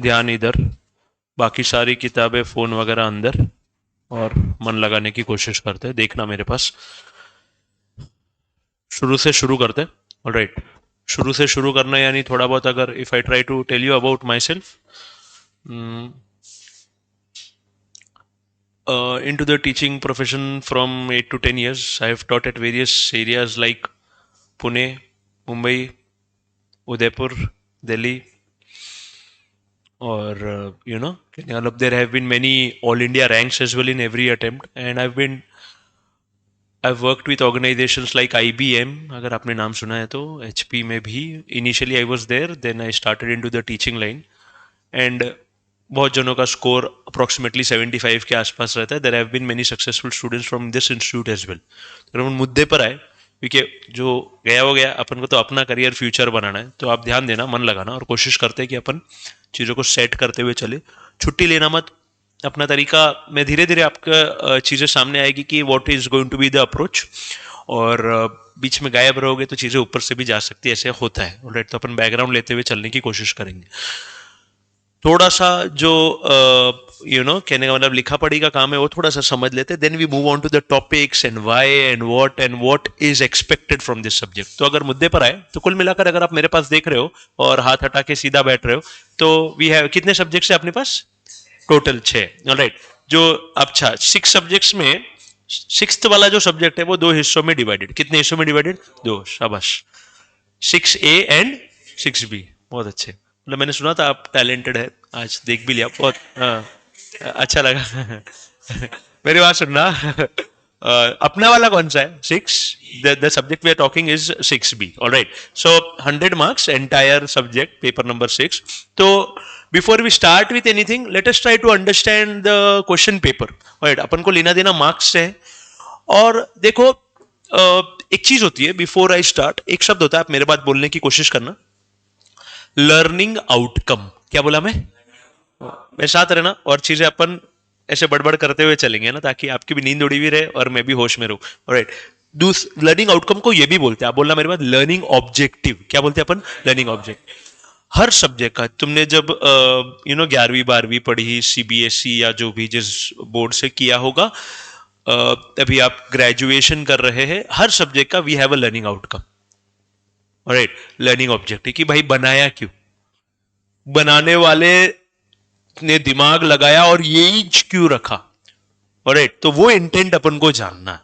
ध्यान इधर, बाकी सारी किताबें फोन वगैरह अंदर, और मन लगाने की कोशिश करते हैं। देखना मेरे पास, शुरू से शुरू करते हैं। ऑलराइट, शुरू से शुरू करना यानी थोड़ा बहुत, अगर if I try to tell you about myself, into the teaching profession from 8 to 10 years. I have taught at various areas like Pune, Mumbai, Udaipur, Delhi, or there have been many all India ranks as well in every attempt, and I've worked with organizations like IBM, अगर आपने नाम सुना है तो, HP में भी initially I was there, then I started into the teaching line, and बहुत जनों का स्कोर अप्रोक्सीमेटली 75 के आसपास रहता है। There have been many successful students from this institute as well. तो हम मुद्दे पर आए, क्योंकि जो गया वो गया, अपन को तो अपना करियर फ्यूचर बनाना है, तो आप ध्यान देना, मन लगाना, और कोशिश करते हैं कि अपन चीज़ों को सेट करते हुए चले। छुट्टी लेना मत, अपना तरीका में धीरे धीरे आपका चीज़ें सामने आएगी कि what is going to be the approach, और बीच में गायब रहोगे तो चीज़ें ऊपर से भी जा सकती है, ऐसे होता है। ऑलराइट, तो अपन बैकग्राउंड लेते हुए चलने की कोशिश करेंगे। थोड़ा सा जो कहने का मतलब लिखा पढ़ी का काम है वो थोड़ा सा समझ लेते, then we move on to the topics and why and what is expected from this subject. तो अगर मुद्दे पर आए तो कुल मिलाकर अगर आप मेरे पास देख रहे हो और हाथ हटा के सीधा बैठ रहे हो, तो वी हैव कितने सब्जेक्ट्स है अपने पास? टोटल 6। ऑलराइट, जो अच्छा 6 सब्जेक्ट्स में सिक्स्थ वाला जो सब्जेक्ट है वो 2 हिस्सों में डिवाइडेड। कितने हिस्सों में डिवाइडेड? 2। शाबाश, 6A एंड 6B। बहुत अच्छे, मतलब मैंने सुना था आप टैलेंटेड है, आज देख भी लिया, बहुत अच्छा लगा। मेरी बात सुनना। अपना वाला कौन सा है? 6। The subject we are talking is 6B। Alright, so 100 marks entire subject, paper number 6। तो before we start with anything, let us try to understand the question paper. Alright, अपन को लेना देना मार्क्स से है। और देखो, एक चीज होती है बिफोर आई स्टार्ट, एक शब्द होता है, आप मेरे बात बोलने की कोशिश करना, लर्निंग आउटकम। क्या बोला मैं? मेरे साथ रहना, और चीजें अपन ऐसे बड़बड़ करते हुए चलेंगे ना, ताकि आपकी भी नींद उड़ी हुई रहे और मैं भी होश में रहूं। ऑलराइट, लर्निंग आउटकम को ये भी बोलते हैं, आप बोलना मेरे बाद, लर्निंग ऑब्जेक्टिव। क्या बोलते हैं अपन? Learning objective. हर सब्जेक्ट का तुमने जब 11वीं 12वीं पढ़ी, CBSE या जो भी जिस बोर्ड से किया होगा, अभी आप ग्रेजुएशन कर रहे हैं, हर सब्जेक्ट का we have a learning outcome. Alright, learning objective कि भाई बनाया क्यों, बनाने वाले ने दिमाग लगाया और यही क्यों रखा। ऑलराइट, तो वो इंटेंट अपन को जानना,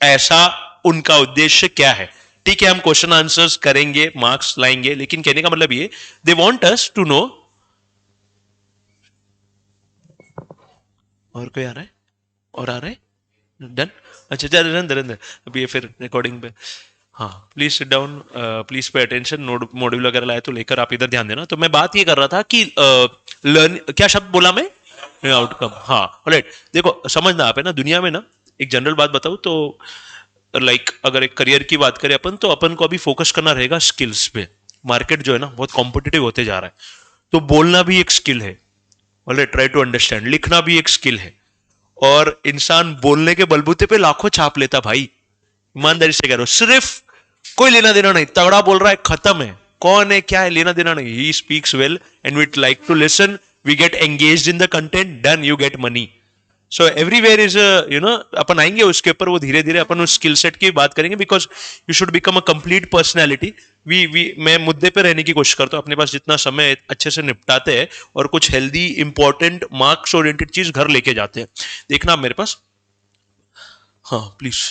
ऐसा उनका उद्देश्य क्या है। ठीक है, हम क्वेश्चन आंसर्स करेंगे, मार्क्स लाएंगे, लेकिन कहने का मतलब ये, they want us to know. और कोई आ रहा है? और आ रहा है? डन? अच्छा चल, रन अभी ये फिर रिकॉर्डिंग पे। हाँ, please sit down, please pay attention. Module वगैरह लाए तो लेकर आप इधर ध्यान देना। तो मैं बात ये कर रहा था कि लर्न, क्या शब्द बोला मैं? आउटकम। हाँ, ऑलराइट, देखो समझना आप है ना, दुनिया में ना, एक जनरल बात बताऊं तो, लाइक अगर एक करियर की बात करें अपन, तो अपन को अभी फोकस करना रहेगा स्किल्स पे। मार्केट जो है ना बहुत कॉम्पिटिटिव होते जा रहा है, तो बोलना भी एक स्किल है। ऑलराइट, ट्राई टू अंडरस्टैंड, लिखना भी एक स्किल है। और इंसान बोलने के बलबूते पे लाखों छाप लेता भाई, ईमानदारी से कह रहा हूं, सिर्फ कोई लेना देना नहीं, तगड़ा बोल रहा है, खत्म है, कौन है क्या है, लेना देना नहीं। He speaks well and we like to listen, we get engaged in the content, done, you get money. So everywhere is अपन आएंगे उसके ऊपर, वो धीरे धीरे अपन उस स्किल सेट की बात करेंगे, because you should become a complete personality. मैं मुद्दे पे रहने की कोशिश करता हूँ, अपने पास जितना समय है अच्छे से निपटाते हैं, और कुछ हेल्दी इंपॉर्टेंट मार्क्स ओरिएंटेड चीज घर लेके जाते हैं। देखना आप मेरे पास, हाँ प्लीज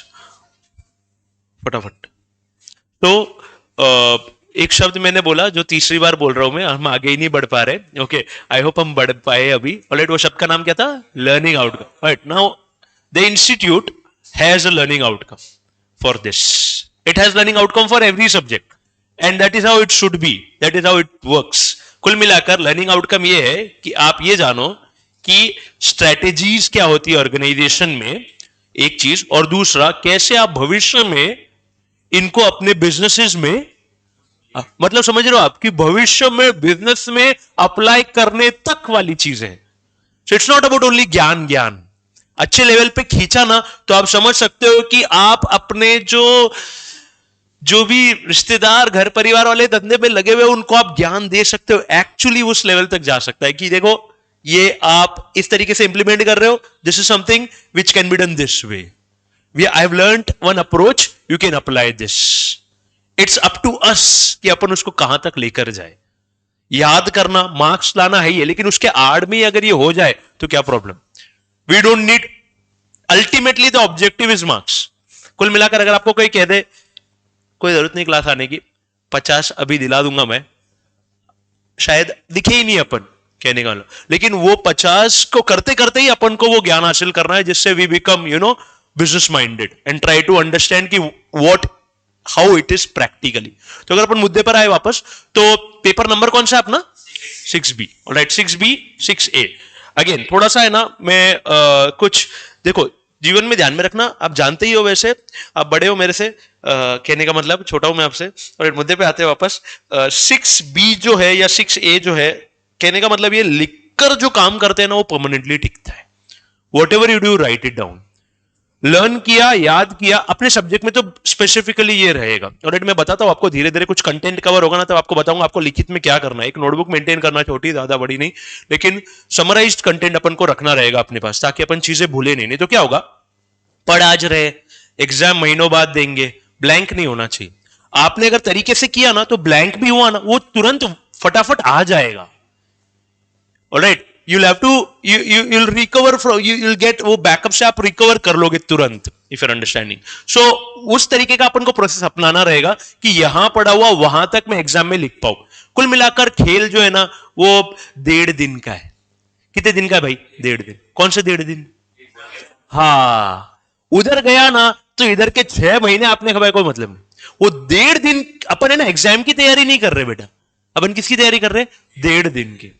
फटाफट। तो एक शब्द मैंने बोला जो तीसरी बार बोल रहा हूं मैं, हम आगे ही नहीं बढ़ पा रहे। ओके, आई होप हम बढ़ पाए अभी। ऑलराइट, वो शब्द का नाम क्या था? Learning outcome. Right, now the institute has a learning outcome for this. It has learning outcome for every subject, and that is how it should be, that is how it works. कुल मिलाकर learning outcome ये है कि आप ये जानो कि strategies क्या होती है ऑर्गेनाइजेशन में, एक चीज, और दूसरा कैसे आप भविष्य में इनको अपने बिजनेसेस में, मतलब समझ रहे हो, आपकी भविष्य में बिजनेस में अप्लाई करने तक वाली चीजें हैं। So it's not about only ज्ञान। ज्ञान अच्छे लेवल पे खींचा ना, तो आप समझ सकते हो कि आप अपने जो जो भी रिश्तेदार घर परिवार वाले धंधे में लगे हुए उनको आप ज्ञान दे सकते हो, एक्चुअली उस लेवल तक जा सकता है कि देखो ये आप इस तरीके से इंप्लीमेंट कर रहे हो, this is something which can be done this way, I have learned one approach, you can apply this. It's up to us कि अपन उसको कहां तक लेकर जाए। याद करना, मार्क्स लाना है ये, लेकिन उसके आड़ में अगर ये हो जाए तो क्या problem. We don't need, ultimately the objective is marks. कुल मिलाकर अगर आपको कोई कह दे कोई जरूरत नहीं क्लास आने की, 50 अभी दिला दूंगा मैं, शायद दिखे ही नहीं अपन कहने का, लेकिन वो 50 को करते करते ही अपन को वो ज्ञान हासिल करना है जिससे we become business minded and try to understand कि what how it is practically. तो अगर अपन मुद्दे पर आए वापस, तो पेपर नंबर कौन सा है अपना 6B, alright 6B 6A। Again थोड़ा सा है ना, मैं कुछ देखो जीवन में ध्यान में रखना, आप जानते ही हो, वैसे आप बड़े हो मेरे से, कहने का मतलब छोटा हूं मैं आपसे। और मुद्दे पे आते हैं वापस, 6B जो है या 6A जो है, कहने का मतलब ये लिखकर जो काम करते हैं ना वो परमानेंटली टिकता है। What ever you do right it down, learn किया, याद किया, अपने सब्जेक्ट में तो स्पेसिफिकली ये रहेगा। और मैं बताता हूं आपको, धीरे धीरे कुछ कंटेंट कवर होगा ना तब आपको बताऊंगा आपको लिखित में क्या करना है। एक नोटबुक मेंटेन करना, छोटी ज्यादा बड़ी नहीं, लेकिन समराइज्ड कंटेंट अपन को रखना रहेगा अपने पास, ताकि अपन चीजें भूले नहीं तो क्या होगा, पढ़ आज रहे, एग्जाम महीनों बाद देंगे, ब्लैंक नहीं होना चाहिए। आपने अगर तरीके से किया ना तो ब्लैंक भी हुआ ना वो तुरंत फटाफट आ जाएगा। Alright, you'll have to you'll recover from you'll get वो बैकअप से आप रिकवर कर लोगे तुरंत, इफ यूर अंडरस्टैंडिंग। सो उस तरीके का अपन को प्रोसेस अपनाना रहेगा कि यहां पढ़ा हुआ वहां तक मैं एग्जाम में लिख पाऊं। कुल मिलाकर खेल जो है ना वो 1.5 दिन का है। कितने दिन का है भाई? 1.5 दिन। कौन से 1.5 दिन? हाँ, उधर गया ना तो इधर के 6 महीने आपने भाई कोई मतलब नहीं। वो 1.5 दिन अपन है ना एग्जाम की तैयारी नहीं कर रहे बेटा, अपन किसकी तैयारी कर रहे? 1.5 दिन की।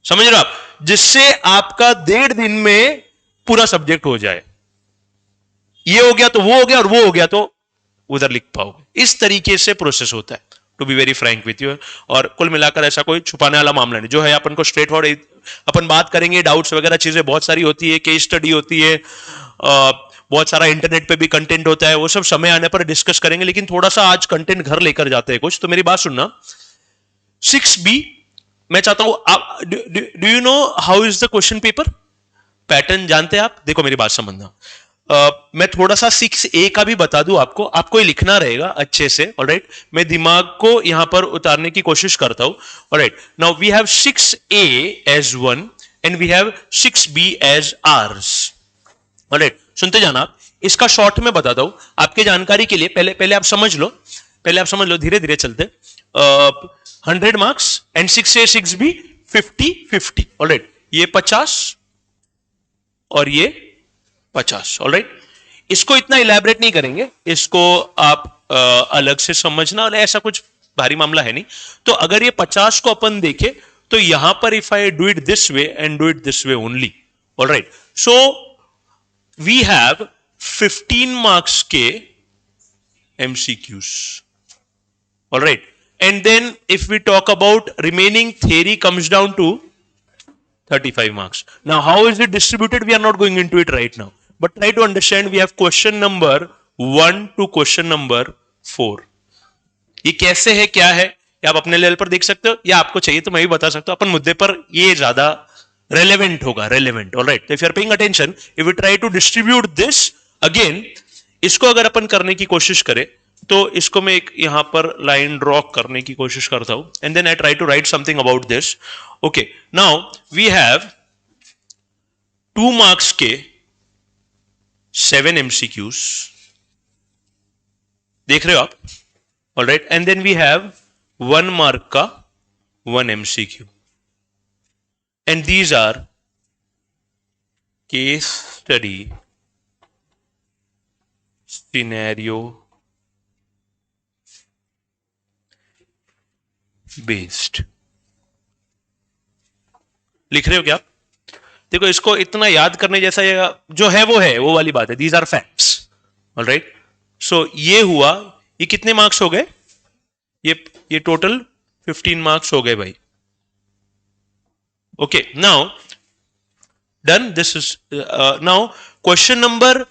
समझ रहे हो आप? जिससे आपका 1.5 दिन में पूरा सब्जेक्ट हो जाए। ये हो गया तो वो हो गया, और वो हो गया तो उधर लिख पाओगे। इस तरीके से प्रोसेस होता है, to be very frank with you. और कुल मिलाकर ऐसा कोई छुपाने वाला मामला नहीं, जो है अपन को स्ट्रेट फॉरवर्ड अपन बात करेंगे। डाउट्स वगैरह चीजें बहुत सारी होती है, केस स्टडी होती है, बहुत सारा इंटरनेट पे भी कंटेंट होता है, वो सब समय आने पर डिस्कस करेंगे। लेकिन थोड़ा सा आज कंटेंट घर लेकर जाते हैं कुछ, तो मेरी बात सुनना। 6B मैं चाहता हूं आप, do you know how is the question paper pattern जानते हैं आप? देखो मेरी बात समझना, मैं थोड़ा सा 6A का भी बता दूं आपको, आपको ये लिखना रहेगा अच्छे से। ऑलराइट, मैं दिमाग को यहां पर उतारने की कोशिश करता हूं। Alright, now we have 6A as 1 and we have 6B as ours. Alright, सुनते जाना आप। इसका शॉर्ट में बताता हूं आपके जानकारी के लिए, पहले आप समझ लो, धीरे धीरे चलते। 100 marks and 6A 6B 50-50। Alright, ये 50 और ये 50। ऑलराइट, इसको इतना इलैबोरेट नहीं करेंगे, इसको आप अलग से समझना, ऐसा कुछ भारी मामला है नहीं। तो अगर ये 50 को अपन देखे तो यहां पर if I do it this way and do it this way only, alright, so we have 15 marks के MCQs। Alright, and then if we talk about remaining theory comes down to 35 marks. Now how is it distributed? We are not going into it right now, but try to understand. We have question number 1 to question number 4. ये कैसे है, क्या है, या आप अपने level पर देख सकते हो, या आपको चाहिए तो मैं भी बता सकता हूं। अपन मुद्दे पर ये ज्यादा रेलेवेंट होगा, relevant. Alright, if you are paying attention, if we try to distribute this again, इसको अगर अपन करने की कोशिश करें तो इसको मैं एक यहां पर लाइन ड्रॉ करने की कोशिश करता हूं, and then I try to write something about this. Okay, now we have 2 marks के 7 MCQs, देख रहे हो आप? Alright, and then we have 1 mark का 1 MCQ, and these are case study, scenario based. लिख रहे हो क्या आप? देखो, इसको इतना याद करने जैसा जो है वो वाली बात है। These are facts. Alright, so ये हुआ, ये कितने मार्क्स हो गए? ये टोटल 15 मार्क्स हो गए भाई। Okay, now done, this is now question number.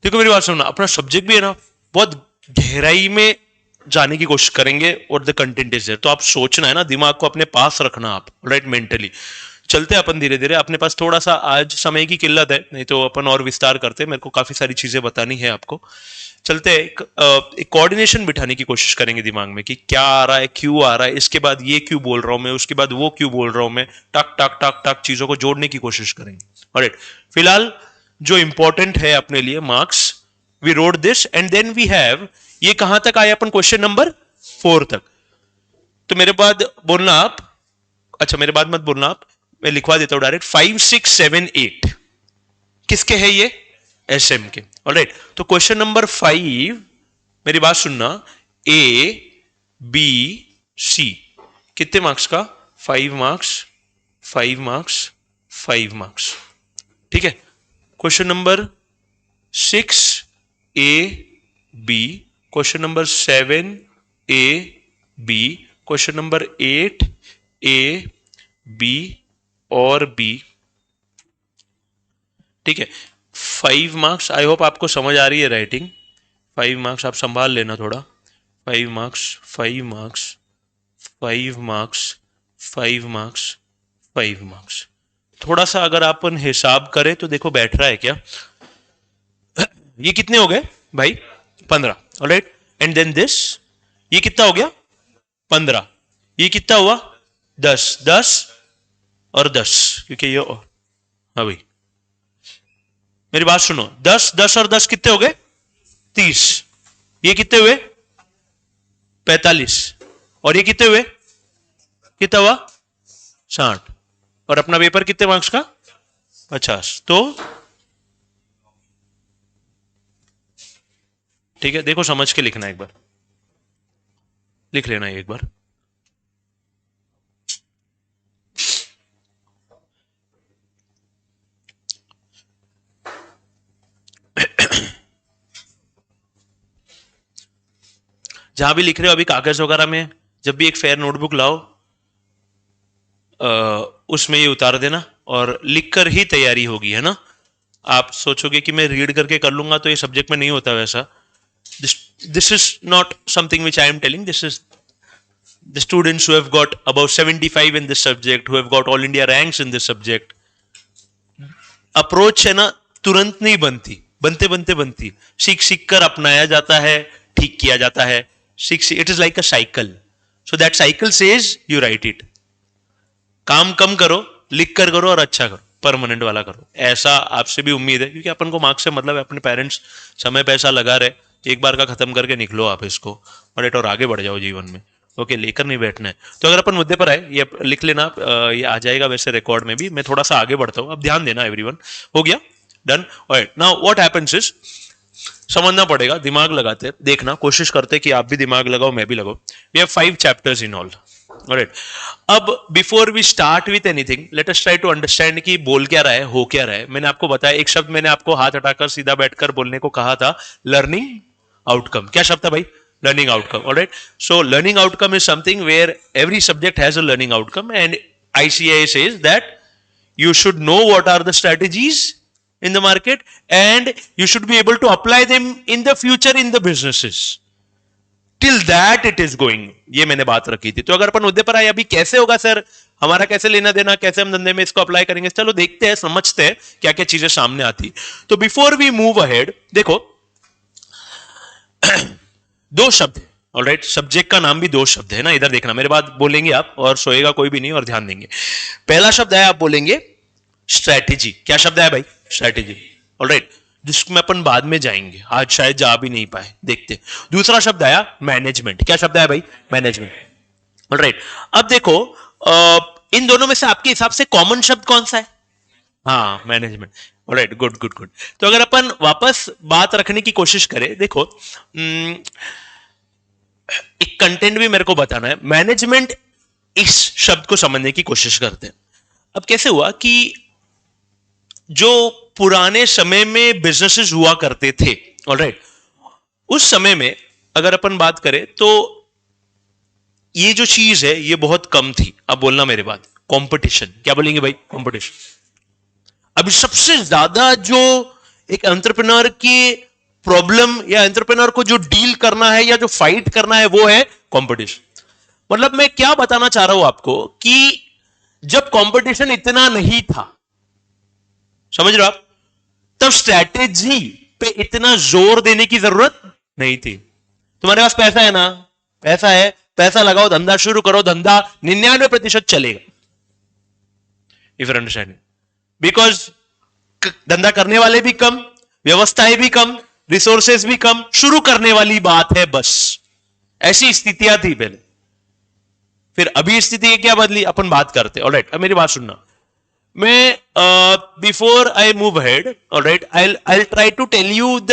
देखो मेरी बात सुनना, अपना सब्जेक्ट भी है ना बहुत गहराई में जाने की कोशिश करेंगे और द कंटेंट इज देयर। तो आप सोचना है ना, दिमाग को अपने पास रखना आप, राइट, मेंटली। चलते हैं अपन धीरे धीरे। अपने पास थोड़ा सा आज समय की किल्लत है, नहीं तो अपन और विस्तार करते। मेरे को काफी सारी चीजें बतानी है आपको। चलते हैं, एक कोऑर्डिनेशन बिठाने की कोशिश करेंगे दिमाग में कि क्या आ रहा है, क्यों आ रहा है, इसके बाद ये क्यों बोल रहा हूं मैं, उसके बाद वो क्यों बोल रहा हूं मैं, टक टक टक टक चीजों को जोड़ने की कोशिश करेंगे। ऑलराइट, फिलहाल जो इंपॉर्टेंट है अपने लिए, marks, we wrote this and then we have, ये कहां तक आए अपन, क्वेश्चन नंबर 4 तक। तो मेरे बाद बोलना आप, अच्छा मेरे बाद मत बोलना आप, मैं लिखवा देता हूं डायरेक्ट। 5 6 7 8 किसके है ये, एसएम के। ऑलराइट, तो क्वेश्चन नंबर 5, मेरी बात सुनना, ए बी सी, कितने मार्क्स का, 5 मार्क्स, 5 मार्क्स, 5 मार्क्स, ठीक है। Question number 6 A B, question number 7 A B, question number 8 A B और बी, ठीक है। 5 मार्क्स, आई होप आपको समझ आ रही है राइटिंग। 5 मार्क्स आप संभाल लेना थोड़ा। 5 marks, 5 marks, 5 marks, 5 marks, 5 marks. थोड़ा सा अगर अपन हिसाब करें तो देखो बैठ रहा है क्या, ये कितने हो गए भाई, 15, ऑलराइट। एंड देन दिस, ये कितना हो गया, 15, ये कितना हुआ, 10, 10 और 10, क्योंकि ये, हाँ भाई मेरी बात सुनो, 10 10 और 10 कितने हो गए, 30, ये कितने हुए, 45, और ये कितने हुए, कितना हुआ, 60, और अपना पेपर कितने मार्क्स का, 50। तो ठीक है, देखो समझ के लिखना, एक बार लिख लेना एक बार। जहां भी लिख रहे हो अभी कागज वगैरह में, जब भी एक फेयर नोटबुक लाओ, उसमें ये उतार देना और लिखकर ही तैयारी होगी, है ना। आप सोचोगे कि मैं रीड करके कर लूंगा, तो ये सब्जेक्ट में नहीं होता वैसा। This is not something which I am telling. This is the students who have got about 75 in this subject, who have got all India ranks in this subject. Approach है ना, तुरंत नहीं बनती, बनते बनते बनती, सीख सीख कर अपनाया जाता है, ठीक किया जाता है। It is like a cycle, so that cycle says you right it. काम कम करो, लिख कर करो और अच्छा करो, परमानेंट वाला करो, ऐसा आपसे भी उम्मीद है, क्योंकि अपन को मार्क्स से मतलब है, अपने पेरेंट्स समय पैसा लगा रहे, एक बार का खत्म करके निकलो आप इसको, और आगे बढ़ जाओ जीवन में। ओके, लेकर नहीं बैठना है। तो अगर अपन मुद्दे पर आए, ये लिख लेना, ये आ जाएगा वैसे रिकॉर्ड में भी। मैं थोड़ा सा आगे बढ़ता हूं, अब ध्यान देना एवरीवन। हो गया, done. Alright, now what happens is, समझना पड़ेगा, दिमाग लगाते, देखना, कोशिश करते कि आप भी दिमाग लगाओ, मैं भी लगाओ। We have 5 chapters in all, alright. अब before we start with anything, let us try to understand कि बोल क्या रहा है, हो क्या रहा है। मैंने आपको बताया, एक शब्द मैंने आपको हाथ हटाकर सीधा बैठकर बोलने को कहा था, लर्निंग आउटकम। क्या शब्द था भाई, learning outcome, all right. So learning outcome is something where every subject has a learning outcome, and ICAI says that you should know what are the strategies in the market and you should be able to apply them in the future in the businesses. Till that it is going. ये मैंने बात रखी थी। तो अगर अपन मुद्दे पर आए, अभी कैसे होगा सर, हमारा कैसे लेना देना, कैसे हम धंधे में इसको अप्लाई करेंगे, चलो देखते हैं, समझते हैं क्या क्या चीजें सामने आती। तो बिफोर वी मूव अहेड, देखो दो शब्द है, ऑलराइट, सब्जेक्ट का नाम भी दो शब्द है ना, इधर देखना, मेरे बाद बोलेंगे आप, और सोएगा कोई भी नहीं, और ध्यान देंगे। पहला शब्द है, आप बोलेंगे स्ट्रैटेजी। क्या शब्द है भाई, स्ट्रैटेजी, ऑलराइट, जिसमें अपन बाद में जाएंगे, आज शायद जा भी नहीं पाए, देखते। दूसरा शब्द आया मैनेजमेंट। क्या शब्द है भाई, मैनेजमेंट, ऑलराइट। अब देखो इन दोनों में से आपके हिसाब से कॉमन शब्द कौन सा है, हाँ, management, alright, good good good. तो अगर अपन वापस बात रखने की कोशिश करें, देखो एक कंटेंट भी मेरे को बताना है, मैनेजमेंट, इस शब्द को समझने की कोशिश करते हैं। अब कैसे हुआ कि जो पुराने समय में बिजनेसेस हुआ करते थे, ऑलराइट, उस समय में अगर अपन बात करें तो ये जो चीज है ये बहुत कम थी। अब बोलना मेरे बात, कंपटीशन। क्या बोलेंगे भाई, कंपटीशन। अभी सबसे ज्यादा जो एक एंटरप्रेन्योर की प्रॉब्लम या एंटरप्रेन्योर को जो डील करना है या जो फाइट करना है वो है कंपटीशन। मतलब मैं क्या बताना चाह रहा हूं आपको कि जब कंपटीशन इतना नहीं था, समझ रहे हो आप, तब स्ट्रैटेजी पे इतना जोर देने की जरूरत नहीं थी। तुम्हारे पास पैसा है ना, पैसा है, पैसा लगाओ, धंधा शुरू करो, धंधा 99% चलेगा। इफ यू अंडरस्टैंड, बिकॉज धंधा करने वाले भी कम, व्यवस्थाएं भी कम, रिसोर्सेज भी कम, शुरू करने वाली बात है बस। ऐसी स्थितियां थी पहले। फिर अभी स्थिति क्या बदली, अपन बात करते। ऑलराइट, अब मेरी बात सुनना। मैं before I move ahead, alright, I try to tell you the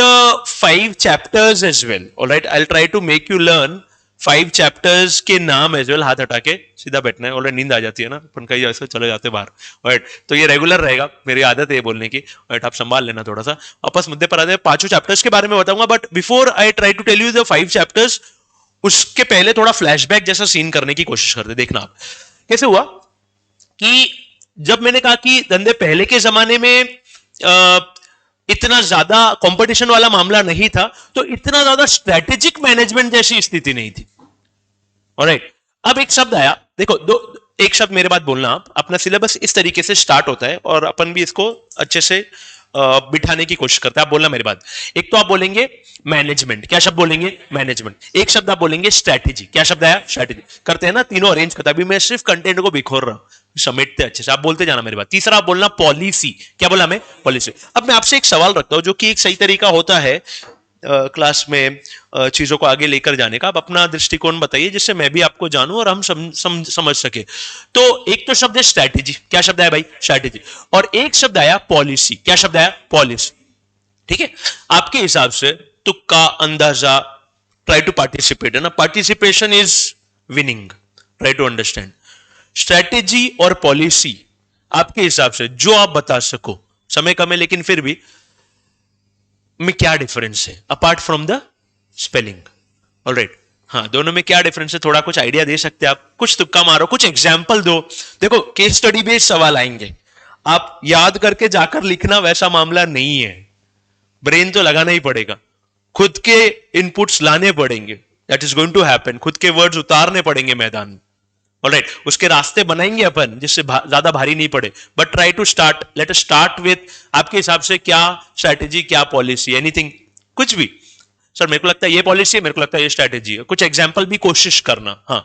5 chapters as well. Alright, I try to make you learn 5 chapters के नाम एज वेल। हाथ हटा के सीधा बैठना है। ऑलराइट, नींद आ जाती है ना, अपन कहीं ऐसे चले जाते बाहर। ऑलराइट, तो ये रेगुलर रहेगा, मेरी आदत है ये बोलने की। ऑलराइट, आप संभाल लेना थोड़ा सा। वापस मुद्दे पर आते हैं। 5 चैप्टर्स के बारे में बताऊंगा, but before I try to tell you the 5 chapters, उसके पहले थोड़ा फ्लैशबैक जैसा सीन करने की कोशिश करते। देखना आप कैसे हुआ कि जब मैंने कहा कि धंधे पहले के जमाने में इतना ज्यादा कंपटीशन वाला मामला नहीं था, तो इतना ज्यादा स्ट्रेटेजिक मैनेजमेंट जैसी स्थिति नहीं थी। ऑलराइट, अब एक शब्द आया, देखो एक शब्द मेरे बात बोलना। आप अपना सिलेबस इस तरीके से स्टार्ट होता है और अपन भी इसको अच्छे से बिठाने की कोशिश करते हैं। आप बोलना मेरी बात। एक तो आप बोलेंगे मैनेजमेंट, क्या शब्द बोलेंगे, मैनेजमेंट। एक शब्द आप बोलेंगे स्ट्रैटेजी, क्या शब्द आया, स्ट्रैटेजी। करते हैं ना, तीनों अरेंज करता। अभी मैं सिर्फ कंटेंट को बिखोर रहा हूं, समेटते अच्छे से, आप बोलते जाना मेरी बात। तीसरा आप बोलना पॉलिसी, क्या बोला मैं, पॉलिसी। अब मैं आपसे एक सवाल रखता हूं जो कि एक सही तरीका होता है क्लास में चीजों को आगे लेकर जाने का। आप अपना दृष्टिकोण बताइए जिससे मैं भी आपको जानूं और हम समझ सके। तो एक तो शब्द है स्ट्रैटेजी, क्या शब्द है भाई, स्ट्रैटेजी। और एक शब्द आया पॉलिसी, क्या शब्द आया, पॉलिसी। ठीक है, आपके हिसाब से तुक्का, अंदाजा, ट्राई टू पार्टिसिपेट, है ना, participation is winning, try to understand. Strategy और पॉलिसी आपके हिसाब से जो आप बता सको, समय कम है लेकिन फिर भी, में क्या डिफरेंस है apart from the spelling. Alright, हाँ, दोनों में क्या डिफरेंस है, थोड़ा कुछ आइडिया दे सकते हैं आप, कुछ तुक्का मारो, कुछ एग्जाम्पल दो। देखो केस स्टडी बेस्ड सवाल आएंगे, आप याद करके जाकर लिखना वैसा मामला नहीं है। ब्रेन तो लगाना ही पड़ेगा, खुद के इनपुट्स लाने पड़ेंगे, that is going to happen. खुद के वर्ड्स उतारने पड़ेंगे मैदान में। ऑलराइट, उसके रास्ते बनाएंगे अपन जिससे ज्यादा भारी नहीं पड़े। But try to start, let us start with, आपके हिसाब से क्या स्ट्रैटेजी, क्या पॉलिसी, एनीथिंग, कुछ भी। सर मेरे को लगता है ये पॉलिसी है, मेरे को लगता है ये स्ट्रैटेजी है, कुछ एग्जांपल भी कोशिश करना। हाँ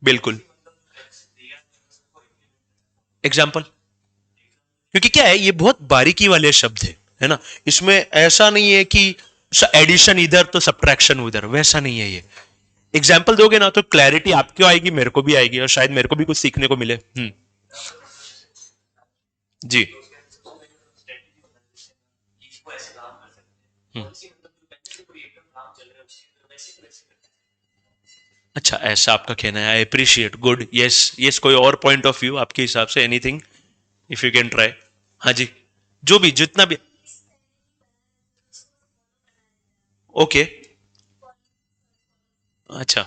बिल्कुल, एग्जाम्पल। क्योंकि क्या है, ये बहुत बारीकी वाले शब्द है ना। इसमें ऐसा नहीं है कि एडिशन इधर तो सब्ट्रैक्शन उधर, वैसा नहीं है ये। एग्जाम्पल दोगे ना तो क्लैरिटी आपको आएगी, मेरे को भी आएगी, और शायद मेरे को भी कुछ सीखने को मिले। जी। हम्म, अच्छा, ऐसा आपका कहना है, I appreciate, good, yes yes. कोई और पॉइंट ऑफ व्यू आपके हिसाब से, anything if you can try. हाँ जी, जो भी, जितना भी। ओके, अच्छा,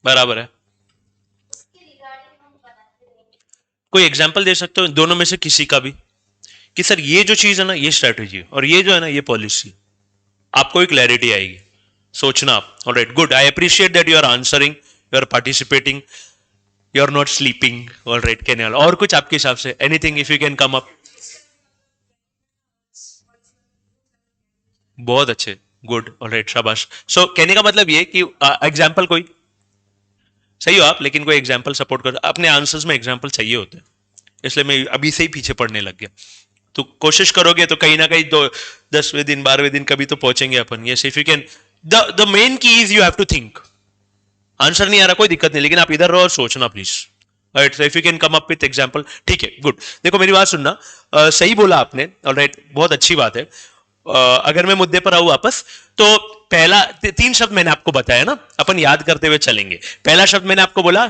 बराबर है। कोई एग्जांपल दे सकते हो दोनों में से किसी का भी, कि सर ये जो चीज है ना ये स्ट्रेटेजी और ये जो है ना ये पॉलिसी। आपको एक क्लैरिटी आएगी, सोचना आप। Alright, good, I appreciate that you are answering, you are participating, you are not sleeping. Alright, कहने वाला और कुछ आपके हिसाब से, anything if you can come up. बहुत अच्छे, गुड, ऑलराइट, शाबाश। सो कहने का मतलब ये कि एग्जाम्पल कोई, सही हो आप, लेकिन कोई एग्जाम्पल सपोर्ट कर, अपने आंसर्स में एग्जाम्पल चाहिए होते हैं, इसलिए मैं अभी से ही पीछे पड़ने लग गया। तो कोशिश करोगे तो कहीं ना कहीं तो 10वें दिन 12वें दिन कभी तो पहुंचेंगे अपन। Yes, if you can, the main key is you have to think. Answer नहीं आ रहा कोई दिक्कत नहीं, लेकिन आप इधर रहो और सोचना please. Right, so if you can come up with example, ठीक है, गुड। देखो मेरी बात सुनना, सही बोला आपने, ऑलराइट, बहुत अच्छी बात है। अगर मैं मुद्दे पर आऊं वापस, तो पहला 3 शब्द मैंने आपको बताया ना, अपन याद करते हुए चलेंगे। पहला शब्द मैंने आपको बोला,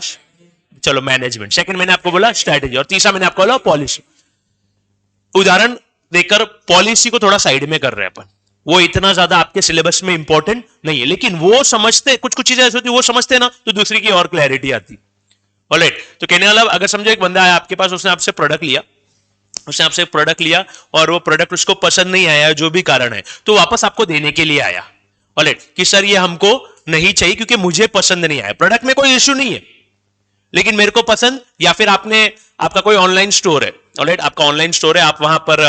चलो मैनेजमेंट। सेकंड मैंने आपको बोला स्ट्रैटेजी, और तीसरा मैंने आपको बोला पॉलिसी। उदाहरण देकर पॉलिसी को थोड़ा साइड में कर रहे हैं अपन, वो इतना ज्यादा आपके सिलेबस में इंपॉर्टेंट नहीं है, लेकिन वो समझते, कुछ कुछ चीजें ऐसी होती है वो समझते हैं ना तो दूसरी की और क्लैरिटी आती। ऑलराइट, तो कहने वाला अगर समझो एक बंदा आया आपके पास, उसने आपसे प्रोडक्ट लिया, और वो प्रोडक्ट उसको पसंद नहीं आया, जो भी कारण है, तो वापस आपको देने के लिए आया, ऑलराइट, कि सर ये हमको नहीं चाहिए क्योंकि मुझे पसंद नहीं आया। प्रोडक्ट में कोई इश्यू नहीं है, लेकिन मेरे को पसंद, या फिर आपका कोई ऑनलाइन स्टोर है, ऑलराइट, आपका ऑनलाइन स्टोर है, आप वहां पर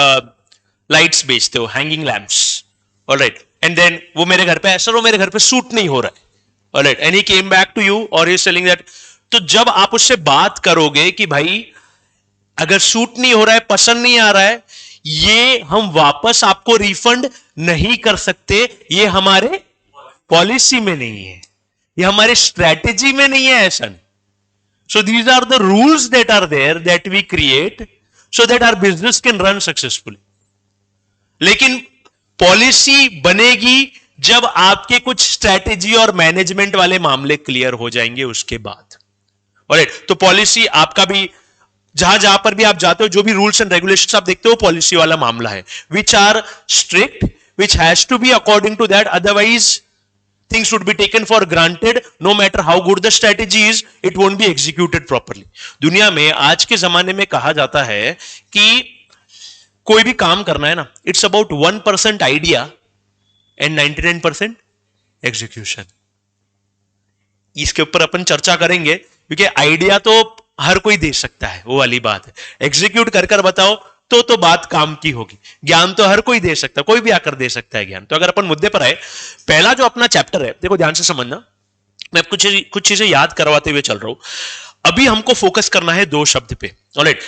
लाइट्स बेचते हो, hanging lamps, alright, and then वो मेरे घर पे है, सर वो मेरे घर पे सूट नहीं हो रहा है, alright, and he came back to you और ही इज सेलिंग दैट। तो जब आप उससे बात करोगे कि भाई अगर सूट नहीं हो रहा है, पसंद नहीं आ रहा है, ये हम वापस आपको रिफंड नहीं कर सकते, ये हमारे पॉलिसी में नहीं है, ये हमारे स्ट्रेटेजी में नहीं है, ऐसा नहीं। So these are the rules that are there that we create so that our business can run successfully. लेकिन पॉलिसी बनेगी जब आपके कुछ स्ट्रैटेजी और मैनेजमेंट वाले मामले क्लियर हो जाएंगे उसके बाद, ऑलराइट। तो पॉलिसी आपका भी, जहां जहां पर भी आप जाते हो, जो भी रूल्स एंड रेगुलेशंस आप देखते हो, पॉलिसी वाला मामला है, which are strict, which has to be according to that, otherwise things should be taken for granted, no matter how good the strategy is, it won't be executed properly. दुनिया में आज के जमाने में कहा जाता है कि कोई भी काम करना है ना, it's about 1% idea and 99% execution. इसके ऊपर अपन चर्चा करेंगे, क्योंकि आइडिया तो हर कोई दे सकता है, वो वाली बात है, एग्जीक्यूट कर बताओ तो बात काम की होगी। ज्ञान तो हर कोई दे सकता है, कोई भी आकर दे सकता है ज्ञान। तो अगर अपन मुद्दे पर आए, पहला जो अपना चैप्टर है, देखो ध्यान से समझना, मैं कुछ चीजें याद करवाते हुए चल रहा हूं। अभी हमको फोकस करना है दो शब्द पे, ऑलराइट।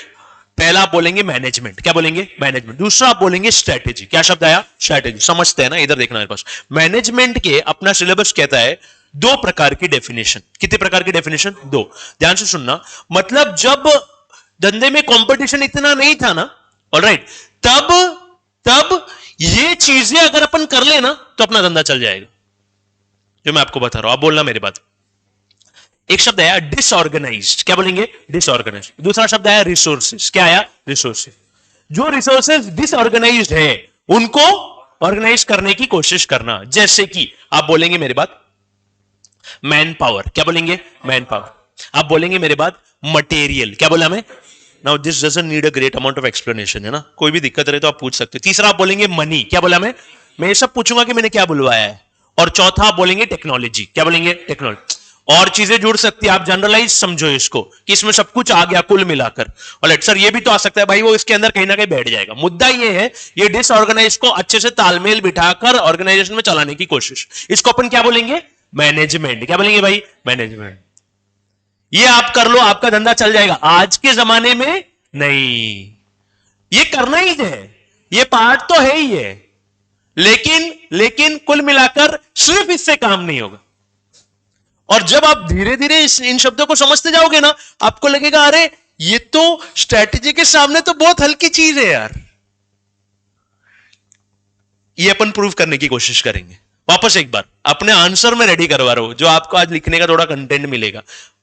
पहला आप बोलेंगे मैनेजमेंट, क्या बोलेंगे? मैनेजमेंट। दूसरा आप बोलेंगे स्ट्रेटेजी। क्या शब्द आया? स्ट्रेटेजी। समझते हैं ना, इधर देखना मेरे पास। मैनेजमेंट के अपना सिलेबस कहता है दो प्रकार की डेफिनेशन। कितने प्रकार की डेफिनेशन? दो। ध्यान से सुनना, मतलब जब धंधे में कंपटीशन इतना नहीं था ना, ऑलराइट, तब ये चीजें अगर अपन कर लेना तो अपना धंधा चल जाएगा, जो मैं आपको बता रहा हूं। आप बोलना मेरी बात। एक शब्द आया डिसऑर्गेनाइज्ड। क्या बोलेंगे? डिसऑर्गेनाइज्ड। दूसरा शब्द आया रिसोर्सेज। क्या आया? रिसोर्सेज। जो रिसोर्सेज डिसऑर्गेनाइज्ड है उनको ऑर्गेनाइज करने की कोशिश करना। जैसे कि आप बोलेंगे मेरी बात मैन पावर। क्या बोलेंगे? Man power. आप बोलेंगे मेरे बात मटेरियल। क्या बोला मैं? Now this doesn't need a great amount of explanation, है ना, कोई भी दिक्कत रहे तो आप पूछ सकते हो। तीसरा आप बोलेंगे मनी। क्या बोला मैं? मैं ये सब पूछूंगा कि मैंने क्या बुलवाया है। और चौथा आप बोलेंगे टेक्नोलॉजी। क्या बोलेंगे? टेक्नोलॉजी। और चीजें जुड़ सकती है, आप जनरलाइज समझो इसको कि इसमें सब कुछ आ गया कुल मिलाकर। ऑलराइट सर, ये भी तो आ सकता है भाई, वो इसके अंदर कहीं ना कहीं बैठ जाएगा। मुद्दा ये है, ये डिसऑर्गेनाइज को अच्छे से तालमेल बिठाकर ऑर्गेनाइजेशन में चलाने की कोशिश, इसको अपन क्या बोलेंगे? मैनेजमेंट। क्या बोलेंगे भाई? मैनेजमेंट। ये आप कर लो, आपका धंधा चल जाएगा। आज के जमाने में नहीं, ये करना ही है, ये पार्ट तो है ही है, लेकिन कुल मिलाकर सिर्फ इससे काम नहीं होगा। और जब आप धीरे धीरे इन शब्दों को समझते जाओगे ना, आपको लगेगा अरे ये तो स्ट्रैटेजी के सामने तो बहुत हल्की चीज है यार। ये अपन प्रूव करने की कोशिश करेंगे। वापस एक बार अपने आंसर में रेडी करवा रहा हूं, जो आपको आज लिखने का थोड़ा कंटेंट मिलेगा।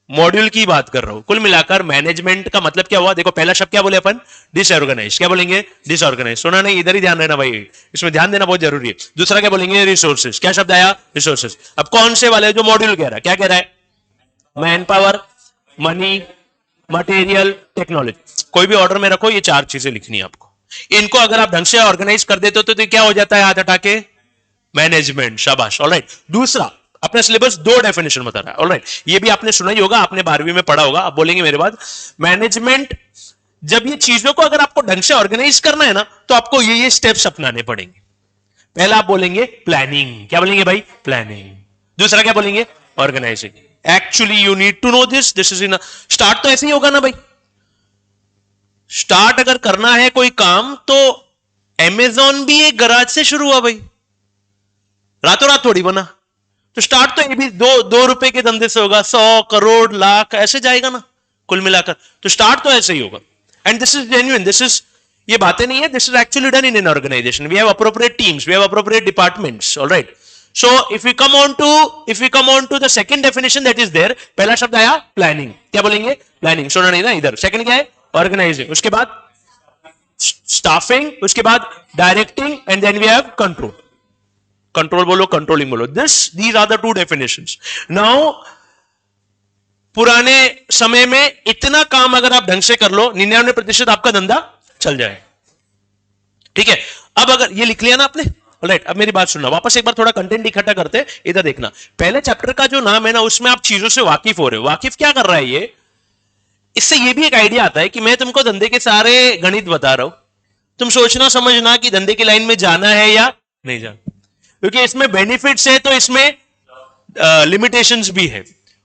मॉड्यूल की बात कर रहा हूं। कुल मिलाकर मैनेजमेंट का मतलब क्या हुआ? देखो, पहला शब्द क्या बोले अपन? डिसऑर्गेनाइज। क्या बोलेंगे? डिसऑर्गेनाइज। सुना नहीं? इधर ही ध्यान देना भाई, इसमें ध्यान देना बहुत जरूरी है। दूसरा क्या बोलेंगे? रिसोर्सेज। क्या शब्द आया? रिसोर्सेज। अब कौन से वाले? जो मॉड्यूल कह रहा है, क्या कह रहा है? Man power, money, material, technology. कोई भी ऑर्डर में रखो, ये चार चीजें लिखनी है आपको। इनको अगर आप ढंग से ऑर्गेनाइज कर देते हो तो क्या हो जाता है हाथ हटा के? मैनेजमेंट। शाबाश। ऑलराइट। दूसरा अपना सिलेबस दो डेफिनेशन बता रहा है। ऑलराइट, ये भी आपने सुना ही होगा, आपने 12वीं में पढ़ा होगा। आप बोलेंगे मेरे बाद मैनेजमेंट, जब ये चीजों को अगर आपको ढंग से ऑर्गेनाइज करना है ना, तो आपको ये स्टेप्स अपनाने पड़ेंगे। पहला आप बोलेंगे प्लानिंग। क्या बोलेंगे भाई? प्लानिंग। दूसरा क्या बोलेंगे? Organizing. Actually you need to know this is in. Start तो ऐसे ही होगा ना भाई। स्टार्ट अगर करना है कोई काम, तो अमेजॉन भी एक गराज से शुरू हुआ भाई, रातों रात थोड़ी बना। तो स्टार्ट तो ये भी दो रुपए के धंधे से होगा, 100 करोड़ लाख ऐसे जाएगा ना कुल मिलाकर। तो स्टार्ट तो ऐसे ही होगा। And this is genuine, this is, ये बातें नहीं है, this is actually done in an organization. We have appropriate teams, we have appropriate departments. Alright, so if we come on to the second definition that is there, पहला शब्द आया planning. क्या बोलेंगे? Planning. सुना नहीं ना इधर। सेकंड क्या है? ऑर्गेनाइजिंग। उसके बाद स्टाफिंग, उसके बाद directing, and then we have control. Control बोलो, कंट्रोलिंग बोलो। These are the two definitions. Now, पुराने समय में इतना काम अगर आप ढंग से कर लो 99% आपका धंधा चल जाए। ठीक है, अब अगर ये लिख लिया ना आपने, राइट, अब मेरी बात सुनना, वापस एक बार थोड़ा कंटेंट इकट्ठा करते हैं, इधर देखना। पहले चैप्टर का जो नाम है ना, उसमें आप चीजों से वाकिफ हो रहे हो। वाकिफ क्या कर रहा है ये, इससे ये भी एक आइडिया आता है कि मैं तुमको धंधे के सारे गणित बता रहा हूं, तुम सोचना समझना कि धंधे की लाइन में जाना है या नहीं जाना, क्योंकि इसमें बेनिफिट्स है तो इसमें लिमिटेशंस भी है,